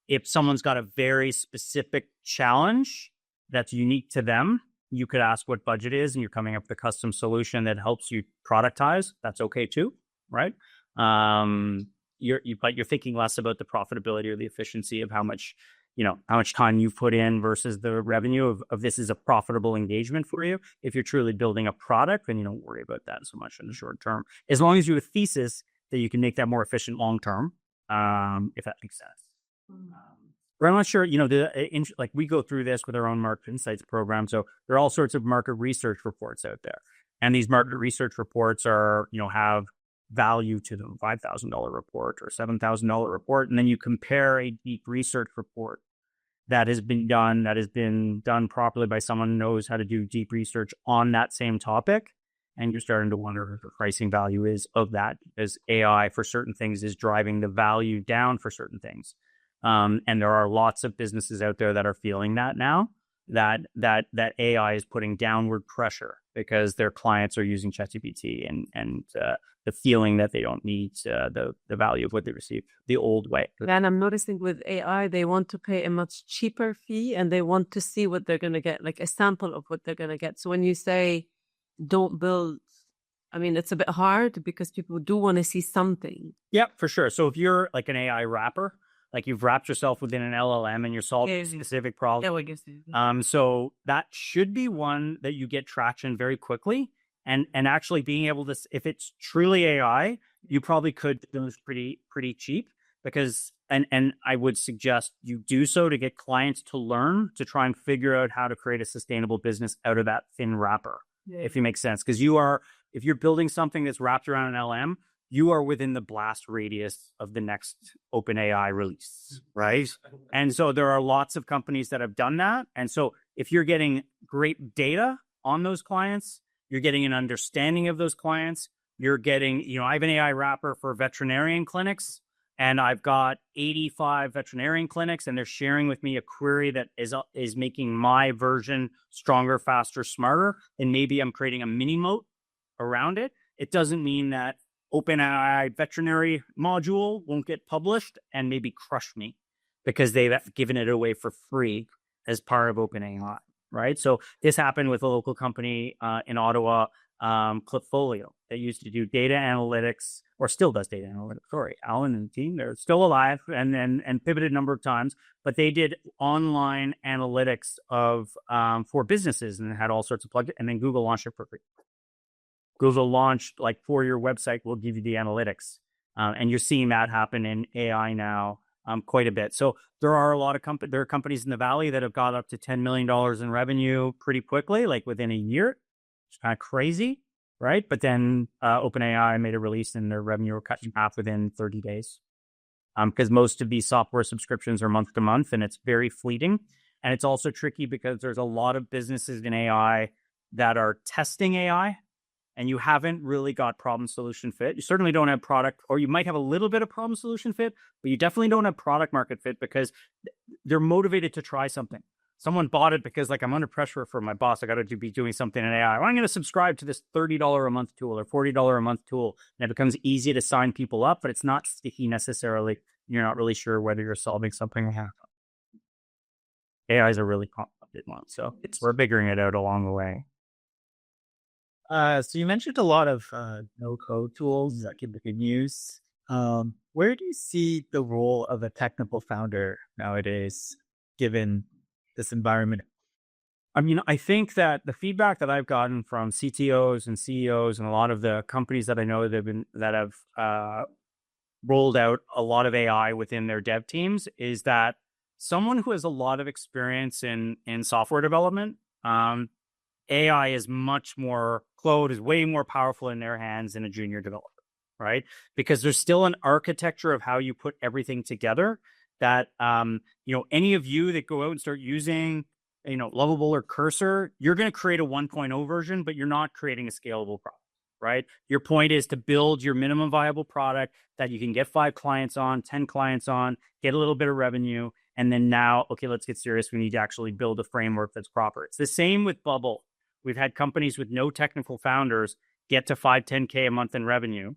If someone's got a very specific challenge that's unique to them, you could ask what budget is and you're coming up with a custom solution that helps you productize. That's okay too, right? But you're thinking less about the profitability or the efficiency of how much time you've put in versus the revenue of this is a profitable engagement for you. If you're truly building a product, then you don't worry about that so much in the short term, as long as you have a thesis that you can make that more efficient long term, if that makes sense. But I'm not sure, like we go through this with our own market insights program. So there are all sorts of market research reports out there. And these market research reports are, have value to them, $5,000 report or $7,000 report. And then you compare a deep research report that has been done properly by someone who knows how to do deep research on that same topic. And you're starting to wonder what the pricing value is of that, because AI for certain things is driving the value down for certain things. And there are lots of businesses out there that are feeling that now, that AI is putting downward pressure because their clients are using ChatGPT and the feeling that they don't need the value of what they received the old way. And I'm noticing with AI, they want to pay a much cheaper fee and they want to see what they're going to get, like a sample of what they're going to get. So when you say don't build, I mean, it's a bit hard because people do want to see something. Yeah, for sure. So if you're like an AI wrapper, like you've wrapped yourself within an LLM and you're solving a specific problem. So that should be one that you get traction very quickly. And actually being able to, if it's truly AI, you probably could do this pretty cheap because, and I would suggest you do so to get clients to learn, to try and figure out how to create a sustainable business out of that thin wrapper, if it makes sense. Because if you're building something that's wrapped around an LM, you are within the blast radius of the next OpenAI release, right? And so there are lots of companies that have done that. And so if you're getting great data on those clients, you're getting an understanding of those clients, you're getting, I have an AI wrapper for veterinarian clinics, and I've got 85 veterinarian clinics, and they're sharing with me a query that is making my version stronger, faster, smarter, and maybe I'm creating a mini moat around it. It doesn't mean that OpenAI veterinary module won't get published and maybe crush me because they've given it away for free as part of OpenAI, right? So this happened with a local company in Ottawa, Clipfolio, that used to do data analytics, or still does data analytics. Sorry, Alan and the team, they're still alive and pivoted a number of times, but they did online analytics for businesses and had all sorts of plugins, and then Google launched it for free. Google launched, like, for your website, we'll give you the analytics. And you're seeing that happen in AI now quite a bit. So there are a lot of there are companies in the Valley that have got up to $10 million in revenue pretty quickly, like within a year. It's kind of crazy, right? But then OpenAI made a release and their revenue were cut in half within 30 days. Because most of these software subscriptions are month to month and it's very fleeting. And it's also tricky because there's a lot of businesses in AI that are testing AI, and you haven't really got problem solution fit. You certainly don't have product, or you might have a little bit of problem solution fit, but you definitely don't have product market fit because they're motivated to try something. Someone bought it because, like, I'm under pressure for my boss. I got to be doing something in AI. Well, I'm going to subscribe to this $30 a month tool or $40 a month tool. And it becomes easy to sign people up, but it's not sticky necessarily. You're not really sure whether you're solving something or not. AI is a really complicated one. So we're figuring it out along the way. So you mentioned a lot of no-code tools that can be used. Where do you see the role of a technical founder nowadays, given this environment? I mean, I think that the feedback that I've gotten from CTOs and CEOs and a lot of the companies that I know that have rolled out a lot of AI within their dev teams is that someone who has a lot of experience in software development, AI is much more, Claude is way more powerful in their hands than a junior developer, right? Because there's still an architecture of how you put everything together that, any of you that go out and start using, Lovable or Cursor, you're going to create a 1.0 version, but you're not creating a scalable product, right? Your point is to build your minimum viable product that you can get 5 clients on, 10 clients on, get a little bit of revenue. And then now, okay, let's get serious. We need to actually build a framework that's proper. It's the same with Bubble. We've had companies with no technical founders get to 5, 10K a month in revenue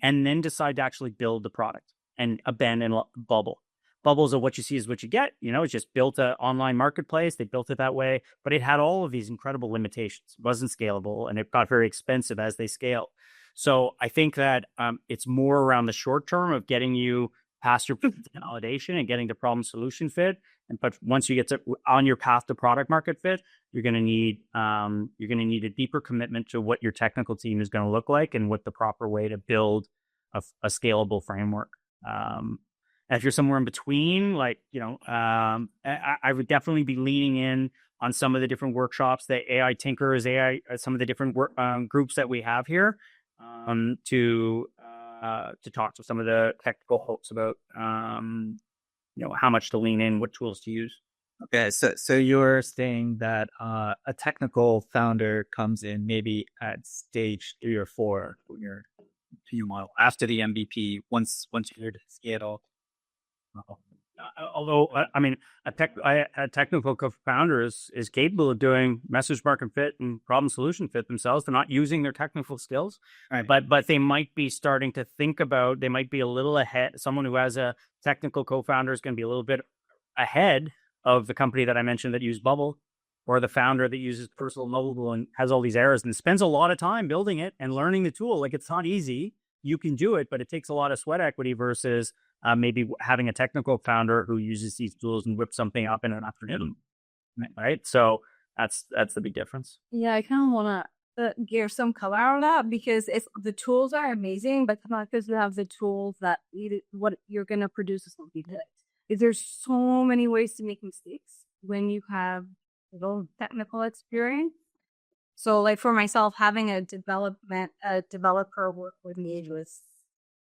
and then decide to actually build the product and abandon Bubble. Bubbles of what you see is what you get. It's just built an online marketplace. They built it that way, but it had all of these incredible limitations. It wasn't scalable and it got very expensive as they scaled. So I think that it's more around the short term of getting you past your validation and getting the problem solution fit. But once you get on your path to product market fit, you're going to need a deeper commitment to what your technical team is going to look like and what the proper way to build a scalable framework. And if you're somewhere in between, I would definitely be leaning in on some of the different workshops that AI Tinkers, some of the different groups that we have here to talk to some of the technical folks about how much to lean in, what tools to use. Okay, so you're saying that a technical founder comes in maybe at stage 3 or 4 when you're to your model after the MVP. Once you're to scale. Although, I mean, a technical co-founder is capable of doing message market fit and problem solution fit themselves. They're not using their technical skills, Right. but they might be starting to think about, they might be a little ahead. Someone who has a technical co-founder is going to be a little bit ahead of the company that I mentioned that used Bubble, or the founder that uses personal mobile and has all these errors and spends a lot of time building it and learning the tool. Like, it's not easy. You can do it, but it takes a lot of sweat equity versus maybe having a technical founder who uses these tools and whips something up in an afternoon. Right. So that's the big difference. Yeah, I kind of want to give some color on that, because the tools are amazing, but not because you have the tools that what you're going to produce is something good. There's so many ways to make mistakes when you have little technical experience. So, like, for myself, having a developer work with me was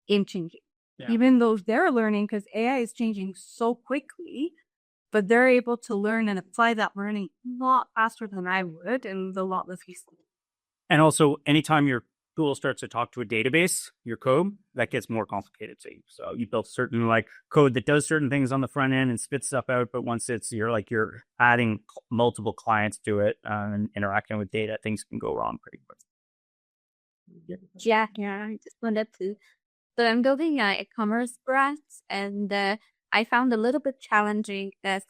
game changing. Yeah. Even though they're learning, because AI is changing so quickly, but they're able to learn and apply that learning a lot faster than I would, and a lot less easily. And also, anytime your tool starts to talk to a database, your code, that gets more complicated to you. So you built certain like code that does certain things on the front end and spits stuff out, but once you're adding multiple clients to it and interacting with data, things can go wrong pretty quick. Yeah, I just wanted to. So I'm building e-commerce brands, and I found a little bit challenging that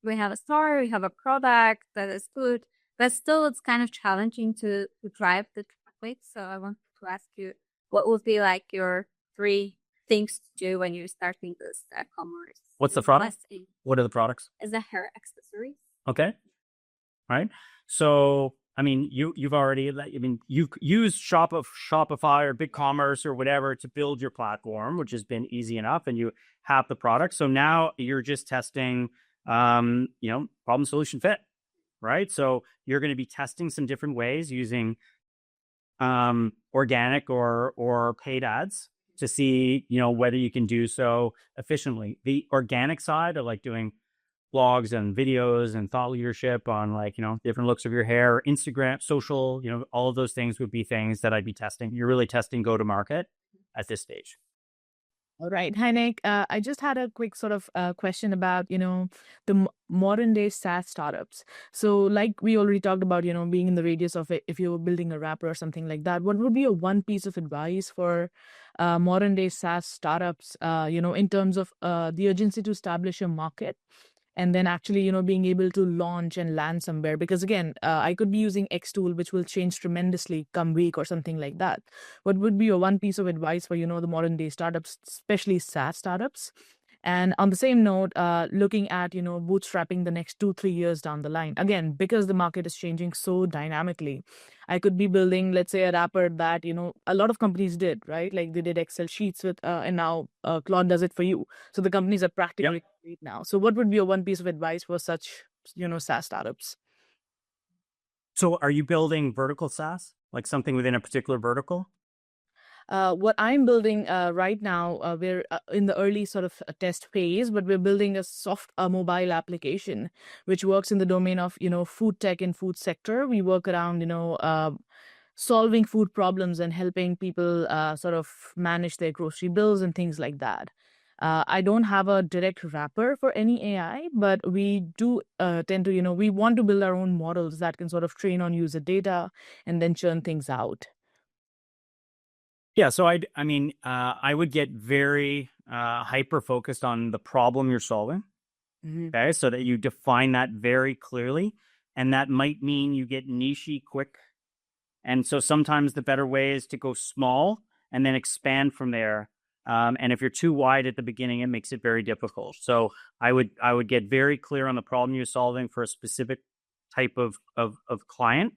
we have a store, we have a product that is good, but still it's kind of challenging to drive the traffic. So I want to ask you, what would be like your 3 things to do when you're starting this e-commerce? What's the product? What are the products? Is a hair accessories. Okay. Right. So, I mean, you've used Shopify or BigCommerce or whatever to build your platform, which has been easy enough, and you have the product. So now you're just testing, problem solution fit, right? So you're going to be testing some different ways using organic or paid ads to see, whether you can do so efficiently. The organic side of like doing blogs and videos and thought leadership on different looks of your hair, Instagram, social, all of those things would be things that I'd be testing. You're really testing go to market at this stage. All right. Hi, Nick. I just had a quick sort of question about, the modern day SaaS startups. So like we already talked about, being in the radius of it, if you were building a wrapper or something like that, what would be a one piece of advice for modern day SaaS startups, in terms of the urgency to establish a market? And then actually, being able to launch and land somewhere. Because again, I could be using X tool, which will change tremendously come week or something like that. What would be your one piece of advice for, the modern day startups, especially SaaS startups? And on the same note, looking at, bootstrapping the next 2-3 years down the line. Again, because the market is changing so dynamically, I could be building, let's say, a wrapper that, a lot of companies did, right? Like they did Excel sheets with, and now Claude does it for you. So the companies are practically complete now. So what would be your one piece of advice for such, SaaS startups? So are you building vertical SaaS, like something within a particular vertical? What I'm building right now, we're in the early sort of test phase, but we're building a mobile application, which works in the domain of, food tech and food sector. We work around, solving food problems and helping people sort of manage their grocery bills and things like that. I don't have a direct wrapper for any AI, but we do tend to, we want to build our own models that can sort of train on user data and then churn things out. Yeah, so I would get very hyper focused on the problem you're solving. Mm-hmm. Okay, so that you define that very clearly, and that might mean you get niche-y quick. And so sometimes the better way is to go small and then expand from there. And if you're too wide at the beginning, it makes it very difficult. So I would get very clear on the problem you're solving for a specific type of client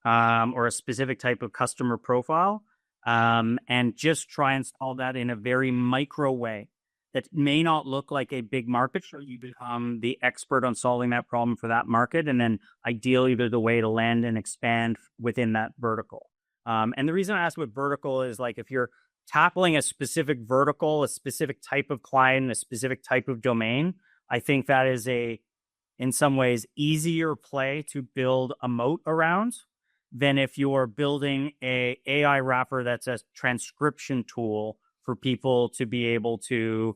or a specific type of customer profile. And just try and solve that in a very micro way that may not look like a big market. So you become the expert on solving that problem for that market. And then ideally, the way to land and expand within that vertical. And the reason I asked what vertical is, like, if you're tackling a specific vertical, a specific type of client, a specific type of domain, I think that is in some ways, easier play to build a moat around than if you're building a AI wrapper that's a transcription tool for people to be able to,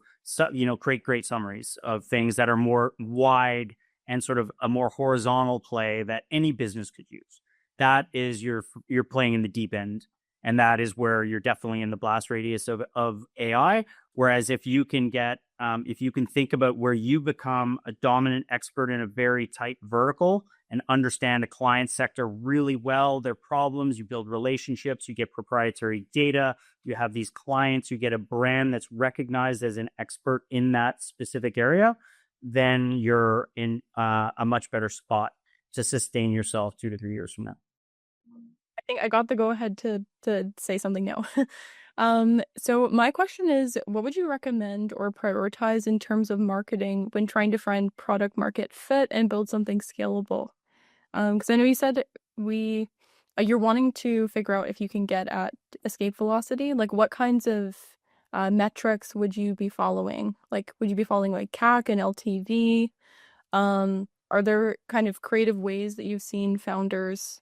create great summaries of things that are more wide and sort of a more horizontal play that any business could use. That is you're playing in the deep end. And that is where you're definitely in the blast radius of AI. Whereas if you can think about where you become a dominant expert in a very tight vertical and understand a client sector really well, their problems, you build relationships, you get proprietary data, you have these clients, you get a brand that's recognized as an expert in that specific area, then you're in a much better spot to sustain yourself 2 to 3 years from now. I think I got the go ahead to say something now. So my question is, what would you recommend or prioritize in terms of marketing when trying to find product market fit and build something scalable? Because I know you said you're wanting to figure out if you can get at escape velocity. Like, what kinds of metrics would you be following? Like, would you be following like CAC and LTV? Are there kind of creative ways that you've seen founders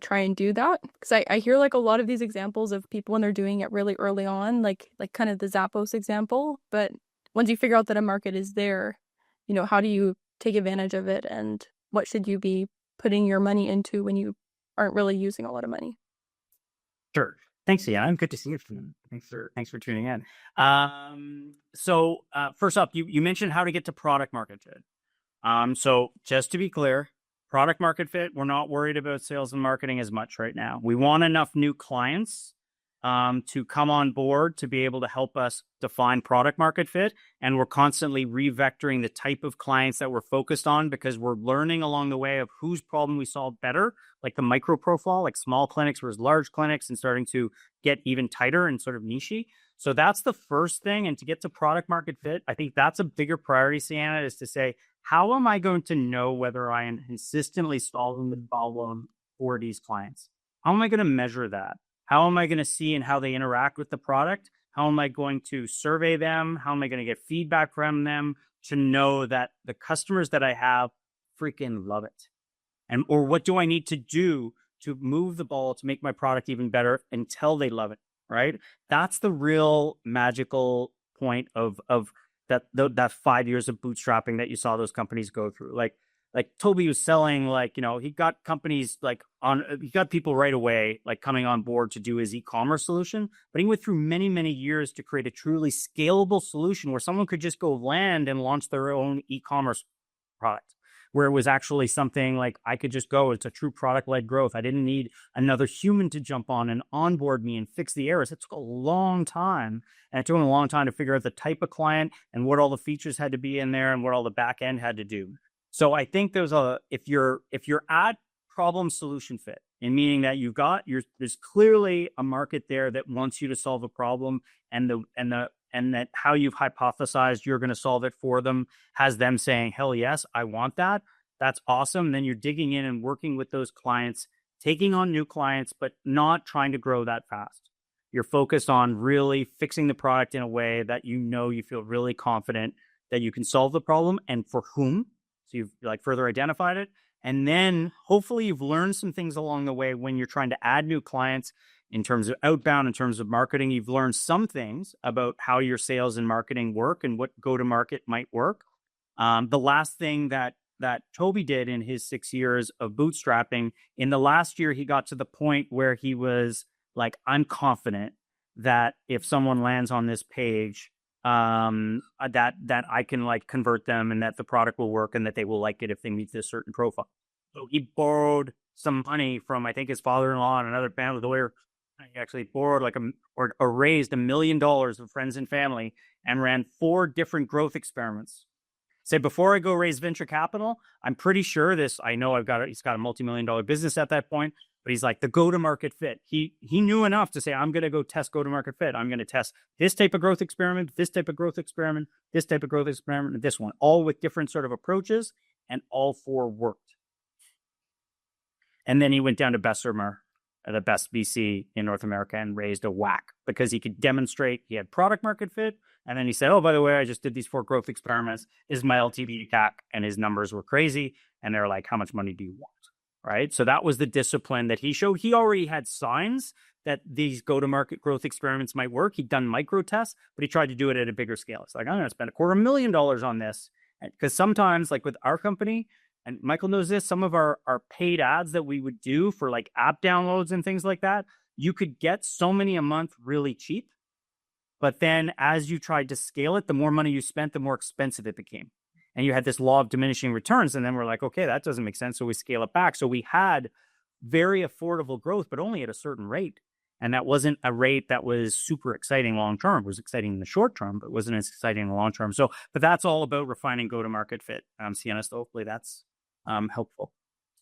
try and do that? Because I hear like a lot of these examples of people when they're doing it really early on, like kind of the Zappos example. But once you figure out that a market is there, how do you take advantage of it, and what should you be putting your money into when you aren't really using a lot of money? Sure. Thanks, Ian. Good to see you. Thanks for tuning in. So first up, you mentioned how to get to product market fit. So just to be clear, product market fit, we're not worried about sales and marketing as much right now. We want enough new clients to come on board to be able to help us define product market fit. And we're constantly revectoring the type of clients that we're focused on, because we're learning along the way of whose problem we solve better, like the micro profile, like small clinics versus large clinics, and starting to get even tighter and sort of niche-y. So that's the first thing. And to get to product market fit, I think that's a bigger priority, Sienna, is to say, how am I going to know whether I am consistently solving the problem for these clients? How am I going to measure that? How am I going to see and how they interact with the product? How am I going to survey them? How am I going to get feedback from them to know that the customers that I have freaking love it? Or what do I need to do to move the ball to make my product even better until they love it, right? That's the real magical point of that 5 years of bootstrapping that you saw those companies go through. Like Toby was selling, he got companies he got people right away, like coming on board to do his e-commerce solution, but he went through many, many years to create a truly scalable solution where someone could just go land and launch their own e-commerce product, where it was actually something like I could just go. It's a true product-led growth. I didn't need another human to jump on and onboard me and fix the errors. It took a long time. And it took a long time to figure out the type of client and what all the features had to be in there and what all the back end had to do. So I think if you're at problem solution fit, in meaning that there's clearly a market there that wants you to solve a problem, and that how you've hypothesized you're going to solve it for them has them saying, hell yes, I want that. That's awesome. Then you're digging in and working with those clients, taking on new clients, but not trying to grow that fast. You're focused on really fixing the product in a way that you feel really confident that you can solve the problem and for whom. So you've further identified it. And then hopefully you've learned some things along the way when you're trying to add new clients in terms of outbound, in terms of marketing. You've learned some things about how your sales and marketing work and what go-to-market might work. The last thing that Toby did in his 6 years of bootstrapping, in the last year, he got to the point where he was like, I'm confident that if someone lands on this page, that I can convert them and that the product will work and that they will like it if they meet this certain profile. So he borrowed some money from, I think, his father-in-law and another family lawyer. He actually borrowed or raised $1 million of friends and family and ran 4 different growth experiments. Say, before I go raise venture capital, I'm pretty sure he's got a multi-million-dollar business at that point. But he's like, the go-to-market fit. He knew enough to say, I'm going to go test go-to-market fit. I'm going to test this type of growth experiment, this type of growth experiment, this type of growth experiment, and this one, all with different sort of approaches, and all 4 worked. And then he went down to Bessemer, the best VC in North America, and raised a whack because he could demonstrate he had product market fit. And then he said, oh, by the way, I just did these 4 growth experiments. This is my LTV to CAC, and his numbers were crazy. And they're like, how much money do you want? Right. So that was the discipline that he showed. He already had signs that these go-to-market growth experiments might work. He'd done micro tests, but he tried to do it at a bigger scale. It's like, I'm going to spend $250,000 on this. Because sometimes, like with our company, and Michael knows this, some of our paid ads that we would do for like app downloads and things like that, you could get so many a month really cheap. But then as you tried to scale it, the more money you spent, the more expensive it became. And you had this law of diminishing returns. And then we're like, okay, that doesn't make sense. So we scale it back. So we had very affordable growth, but only at a certain rate. And that wasn't a rate that was super exciting long term. It was exciting in the short term, but wasn't as exciting in the long term. So, but that's all about refining go-to-market fit. Sienna, so hopefully that's helpful.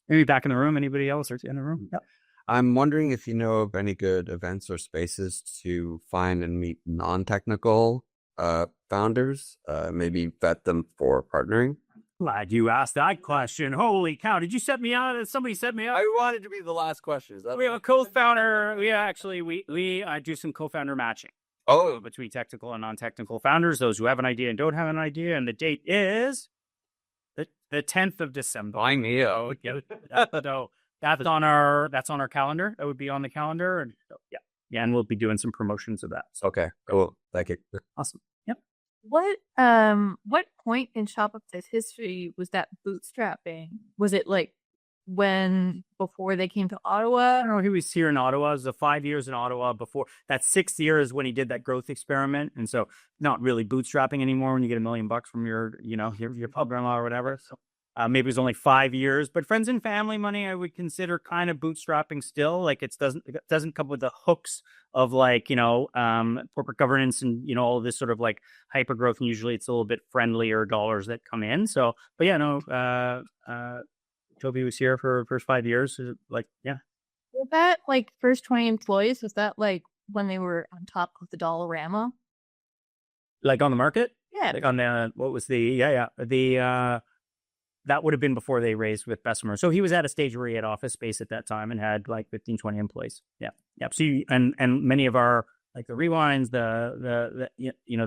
Maybe back in the room. Anybody else or in the room? Yep. I'm wondering if you know of any good events or spaces to find and meet non-technical founders, maybe vet them for partnering. Glad you asked that question. Holy cow. Did you set me out? Somebody set me up? I wanted to be the last question. We have a co-founder. We do some co-founder matching. Oh, Between technical and non-technical founders, those who have an idea and don't have an idea. And the date is the 10th of December. Buying me So that's on our calendar. That would be on the calendar. And so, yeah. And we'll be doing some promotions of that. So. Okay, cool. Thank you. Awesome. Yep. What point in Shopify's history was that bootstrapping? Was it like before they came to Ottawa? I don't know. He was here in Ottawa. It was 5 years in Ottawa before. That 6th year is when he did that growth experiment. And so not really bootstrapping anymore when you get $1 million from your brother-in-law or whatever. So maybe it was only 5 years, but friends and family money, I would consider kind of bootstrapping still. Like it doesn't come with the hooks of like, corporate governance and, all of this sort of like hyper growth. And usually it's a little bit friendlier dollars that come in. So, but yeah, no, Toby was here for the first 5 years. Like, yeah. Was that like first 20 employees? Was that like when they were on top of the Dollarama? Like on the market? Yeah. Like on that would have been before they raised with Bessemer. So he was at a stage where he had office space at that time and had like 15, 20 employees. Yeah. Yeah. So and many of our, like the Rewinds, the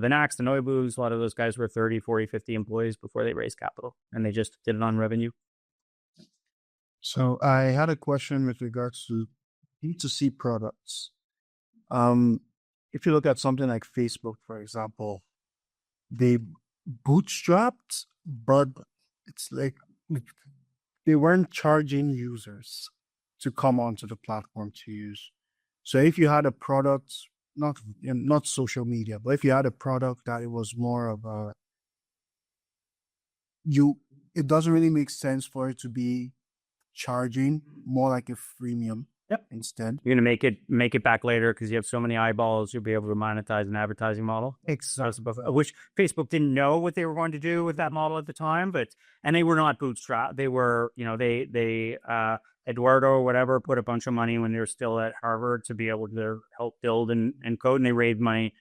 Knacks, the Noibus, a lot of those guys were 30, 40, 50 employees before they raised capital, and they just did it on revenue. So I had a question with regards to B2C products. If you look at something like Facebook, for example, they bootstrapped, but it's like they weren't charging users to come onto the platform to use. So if you had a product, not social media, but if you had a product that it was more of it doesn't really make sense for it to be charging, more like a freemium. Yep. Instead, You're going to make it back later because you have so many eyeballs, you'll be able to monetize an advertising model. Exactly. Which Facebook didn't know what they were going to do with that model at the time, and they were not bootstrapped. They were, they Eduardo or whatever put a bunch of money when they were still at Harvard to be able to help build and code, and they raised money,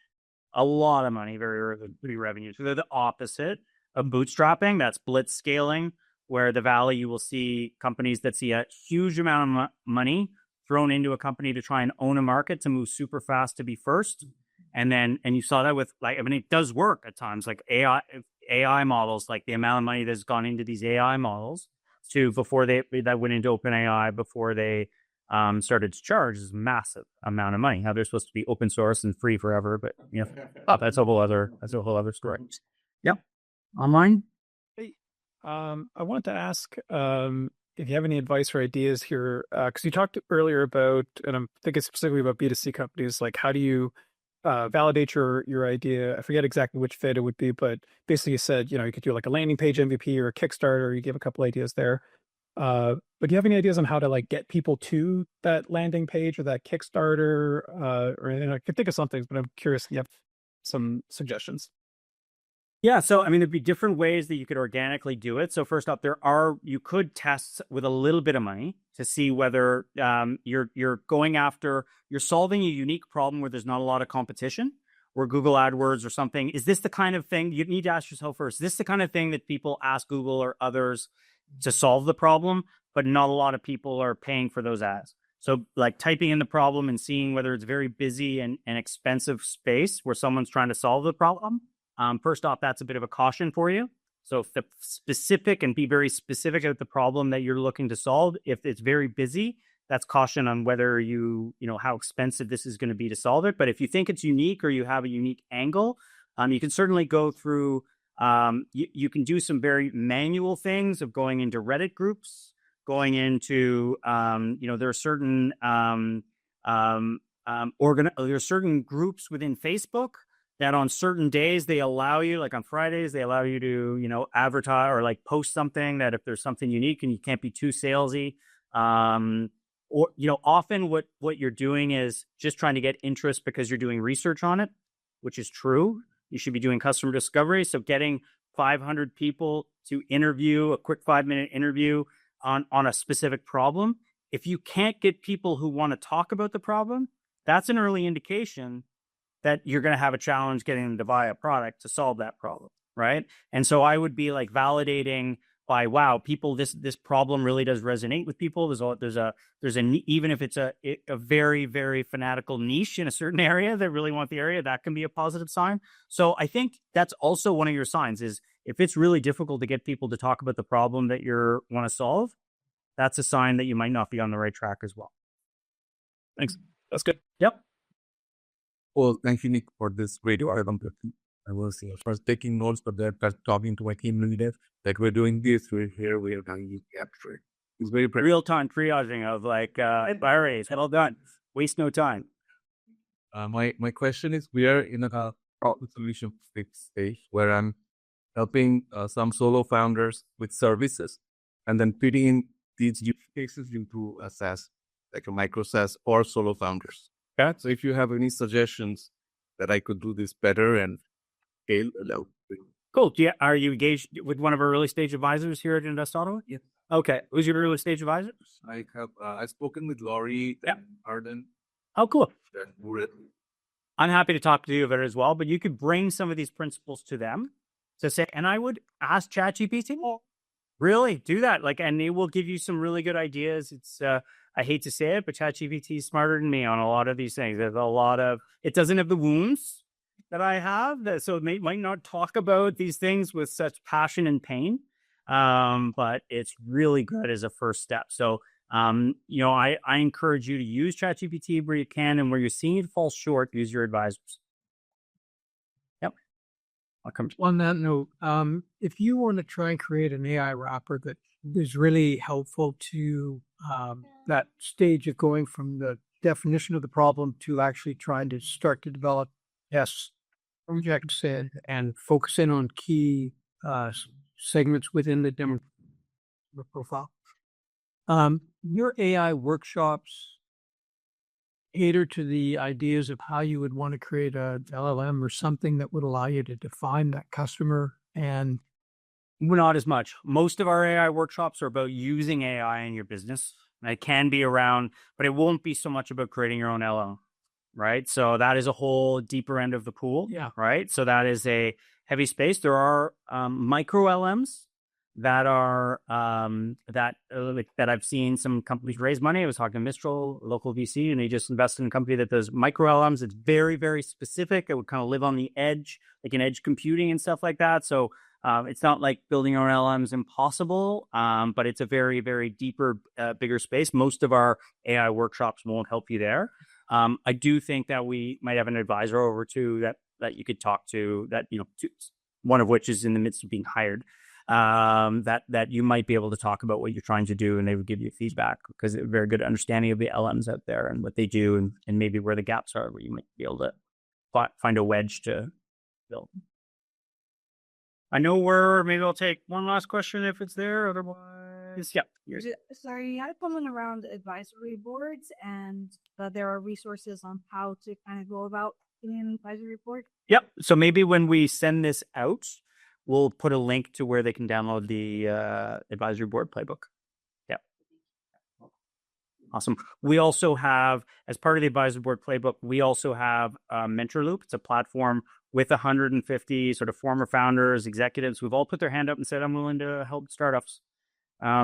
a lot of money, very early revenue. So they're the opposite of bootstrapping. That's blitz scaling, where the Valley, you will see companies that see a huge amount of money thrown into a company to try and own a market to move super fast to be first. And you saw that with it does work at times, like AI models, like the amount of money that's gone into these AI models before that went into OpenAI before they started to charge is massive amount of money. Now they're supposed to be open source and free forever, but that's a whole other story. Yep. Online. I wanted to ask if you have any advice or ideas here, because you talked earlier about, and I'm thinking specifically about B2C companies, like how do you validate your idea? I forget exactly which fit it would be, but basically you said, you could do like a landing page MVP or a Kickstarter. You gave a couple ideas there. But do you have any ideas on how to like get people to that landing page or that Kickstarter? Or I could think of some things, but I'm curious if you have some suggestions. Yeah, so there'd be different ways that you could organically do it. So first off, you could test with a little bit of money to see whether you're solving a unique problem where there's not a lot of competition, where Google AdWords or something. Is this the kind of thing you need to ask yourself first? Is this the kind of thing that people ask Google or others to solve the problem, but not a lot of people are paying for those ads? So like typing in the problem and seeing whether it's very busy and expensive space where someone's trying to solve the problem. First off, that's a bit of a caution for you. So if be very specific about the problem that you're looking to solve. If it's very busy, that's caution on whether how expensive this is going to be to solve it. But if you think it's unique or you have a unique angle, you can certainly go through, you can do some very manual things of going into Reddit groups, going into, there are certain, there are certain groups within Facebook that on certain days they allow you, like on Fridays, they allow you to, advertise or like post something that if there's something unique and you can't be too salesy. Or, often what you're doing is just trying to get interest because you're doing research on it, which is true. You should be doing customer discovery. So getting 500 people to interview, a quick 5-minute interview on a specific problem. If you can't get people who want to talk about the problem, that's an early indication that you're going to have a challenge getting them to buy a product to solve that problem, right? And so I would be like validating by, wow, people, this problem really does resonate with people. There's even if it's a very, very fanatical niche in a certain area that really want the area, that can be a positive sign. So I think that's also one of your signs is if it's really difficult to get people to talk about the problem that you want to solve, that's a sign that you might not be on the right track as well. Thanks. That's good. Yep. Well, thank you, Nick, for this radio. I was first taking notes, but then talking to my team leader that we're doing this, we're here, we are going to capture it. It's very real-time triaging of like IRAs. Well done. Waste no time. My question is, we are in a problem solution stage where I'm helping some solo founders with services and then putting in these use cases into a SaaS, like a micro SaaS or solo founders. Yeah. So if you have any suggestions that I could do this better and scale, cool. Are you engaged with one of our early stage advisors here at Invest Ottawa? Yes. Okay. Who's your early stage advisor? I have I've spoken with Laurie and Arden. Oh, cool. I'm happy to talk to you about it as well, but you could bring some of these principles to them to say, and I would ask ChatGPT, really do that. Like, and it will give you some really good ideas. It's, I hate to say it, but ChatGPT is smarter than me on a lot of these things. There's a lot of, it doesn't have the wounds that I have, so it might not talk about these things with such passion and pain, but it's really good as a first step. So, I encourage you to use ChatGPT where you can, and where you're seeing it fall short, use your advisors. Yep. On that note, if you want to try and create an AI wrapper that is really helpful to that stage of going from the definition of the problem to actually trying to start to develop projects and focus in on key segments within the demo profile. Your AI workshops cater to the ideas of how you would want to create a LLM or something that would allow you to define that customer. And not as much. Most of our AI workshops are about using AI in your business. It can be around, but it won't be so much about creating your own LLM, right? So that is a whole deeper end of the pool, right? So that is a heavy space. There are micro LMs that are that I've seen some companies raise money. I was talking to Mistral, local VC, and they just invested in a company that does micro LMs. It's very, very specific. It would kind of live on the edge, like in edge computing and stuff like that. So it's not like building your own LLM is impossible, but it's a very, very deeper, bigger space. Most of our AI workshops won't help you there. I do think that we might have an advisor over to that you could talk to, that one of which is in the midst of being hired. That you might be able to talk about what you're trying to do, and they would give you feedback because they have a very good understanding of the LMs out there and what they do, and maybe where the gaps are, where you might be able to find a wedge to build. I know maybe I'll take one last question if it's there. Otherwise, Sorry, you had a comment around advisory boards and that there are resources on how to kind of go about doing an advisory board. Yep. So maybe when we send this out, we'll put a link to where they can download the advisory board playbook. Yep. Awesome. We also have, as part of the advisory board playbook, we also have Mentor Loop. It's a platform with 150 sort of former founders, executives who've all put their hand up and said, I'm willing to help startups.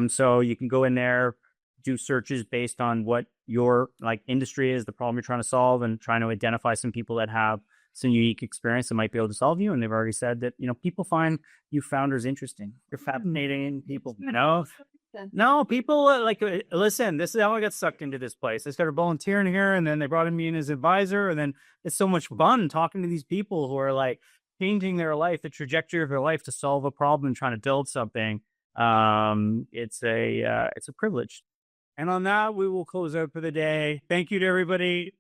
So you can go in there, do searches based on what your industry is, the problem you're trying to solve, and trying to identify some people that have some unique experience that might be able to solve you. And they've already said that, people find you founders interesting. You're fascinating people, No, people listen, this is how I got sucked into this place. I started volunteering here, and then they brought me in as advisor. And then it's so much fun talking to these people who are like changing their life, the trajectory of their life to solve a problem and trying to build something. It's a privilege. And on that, we will close out for the day. Thank you to everybody.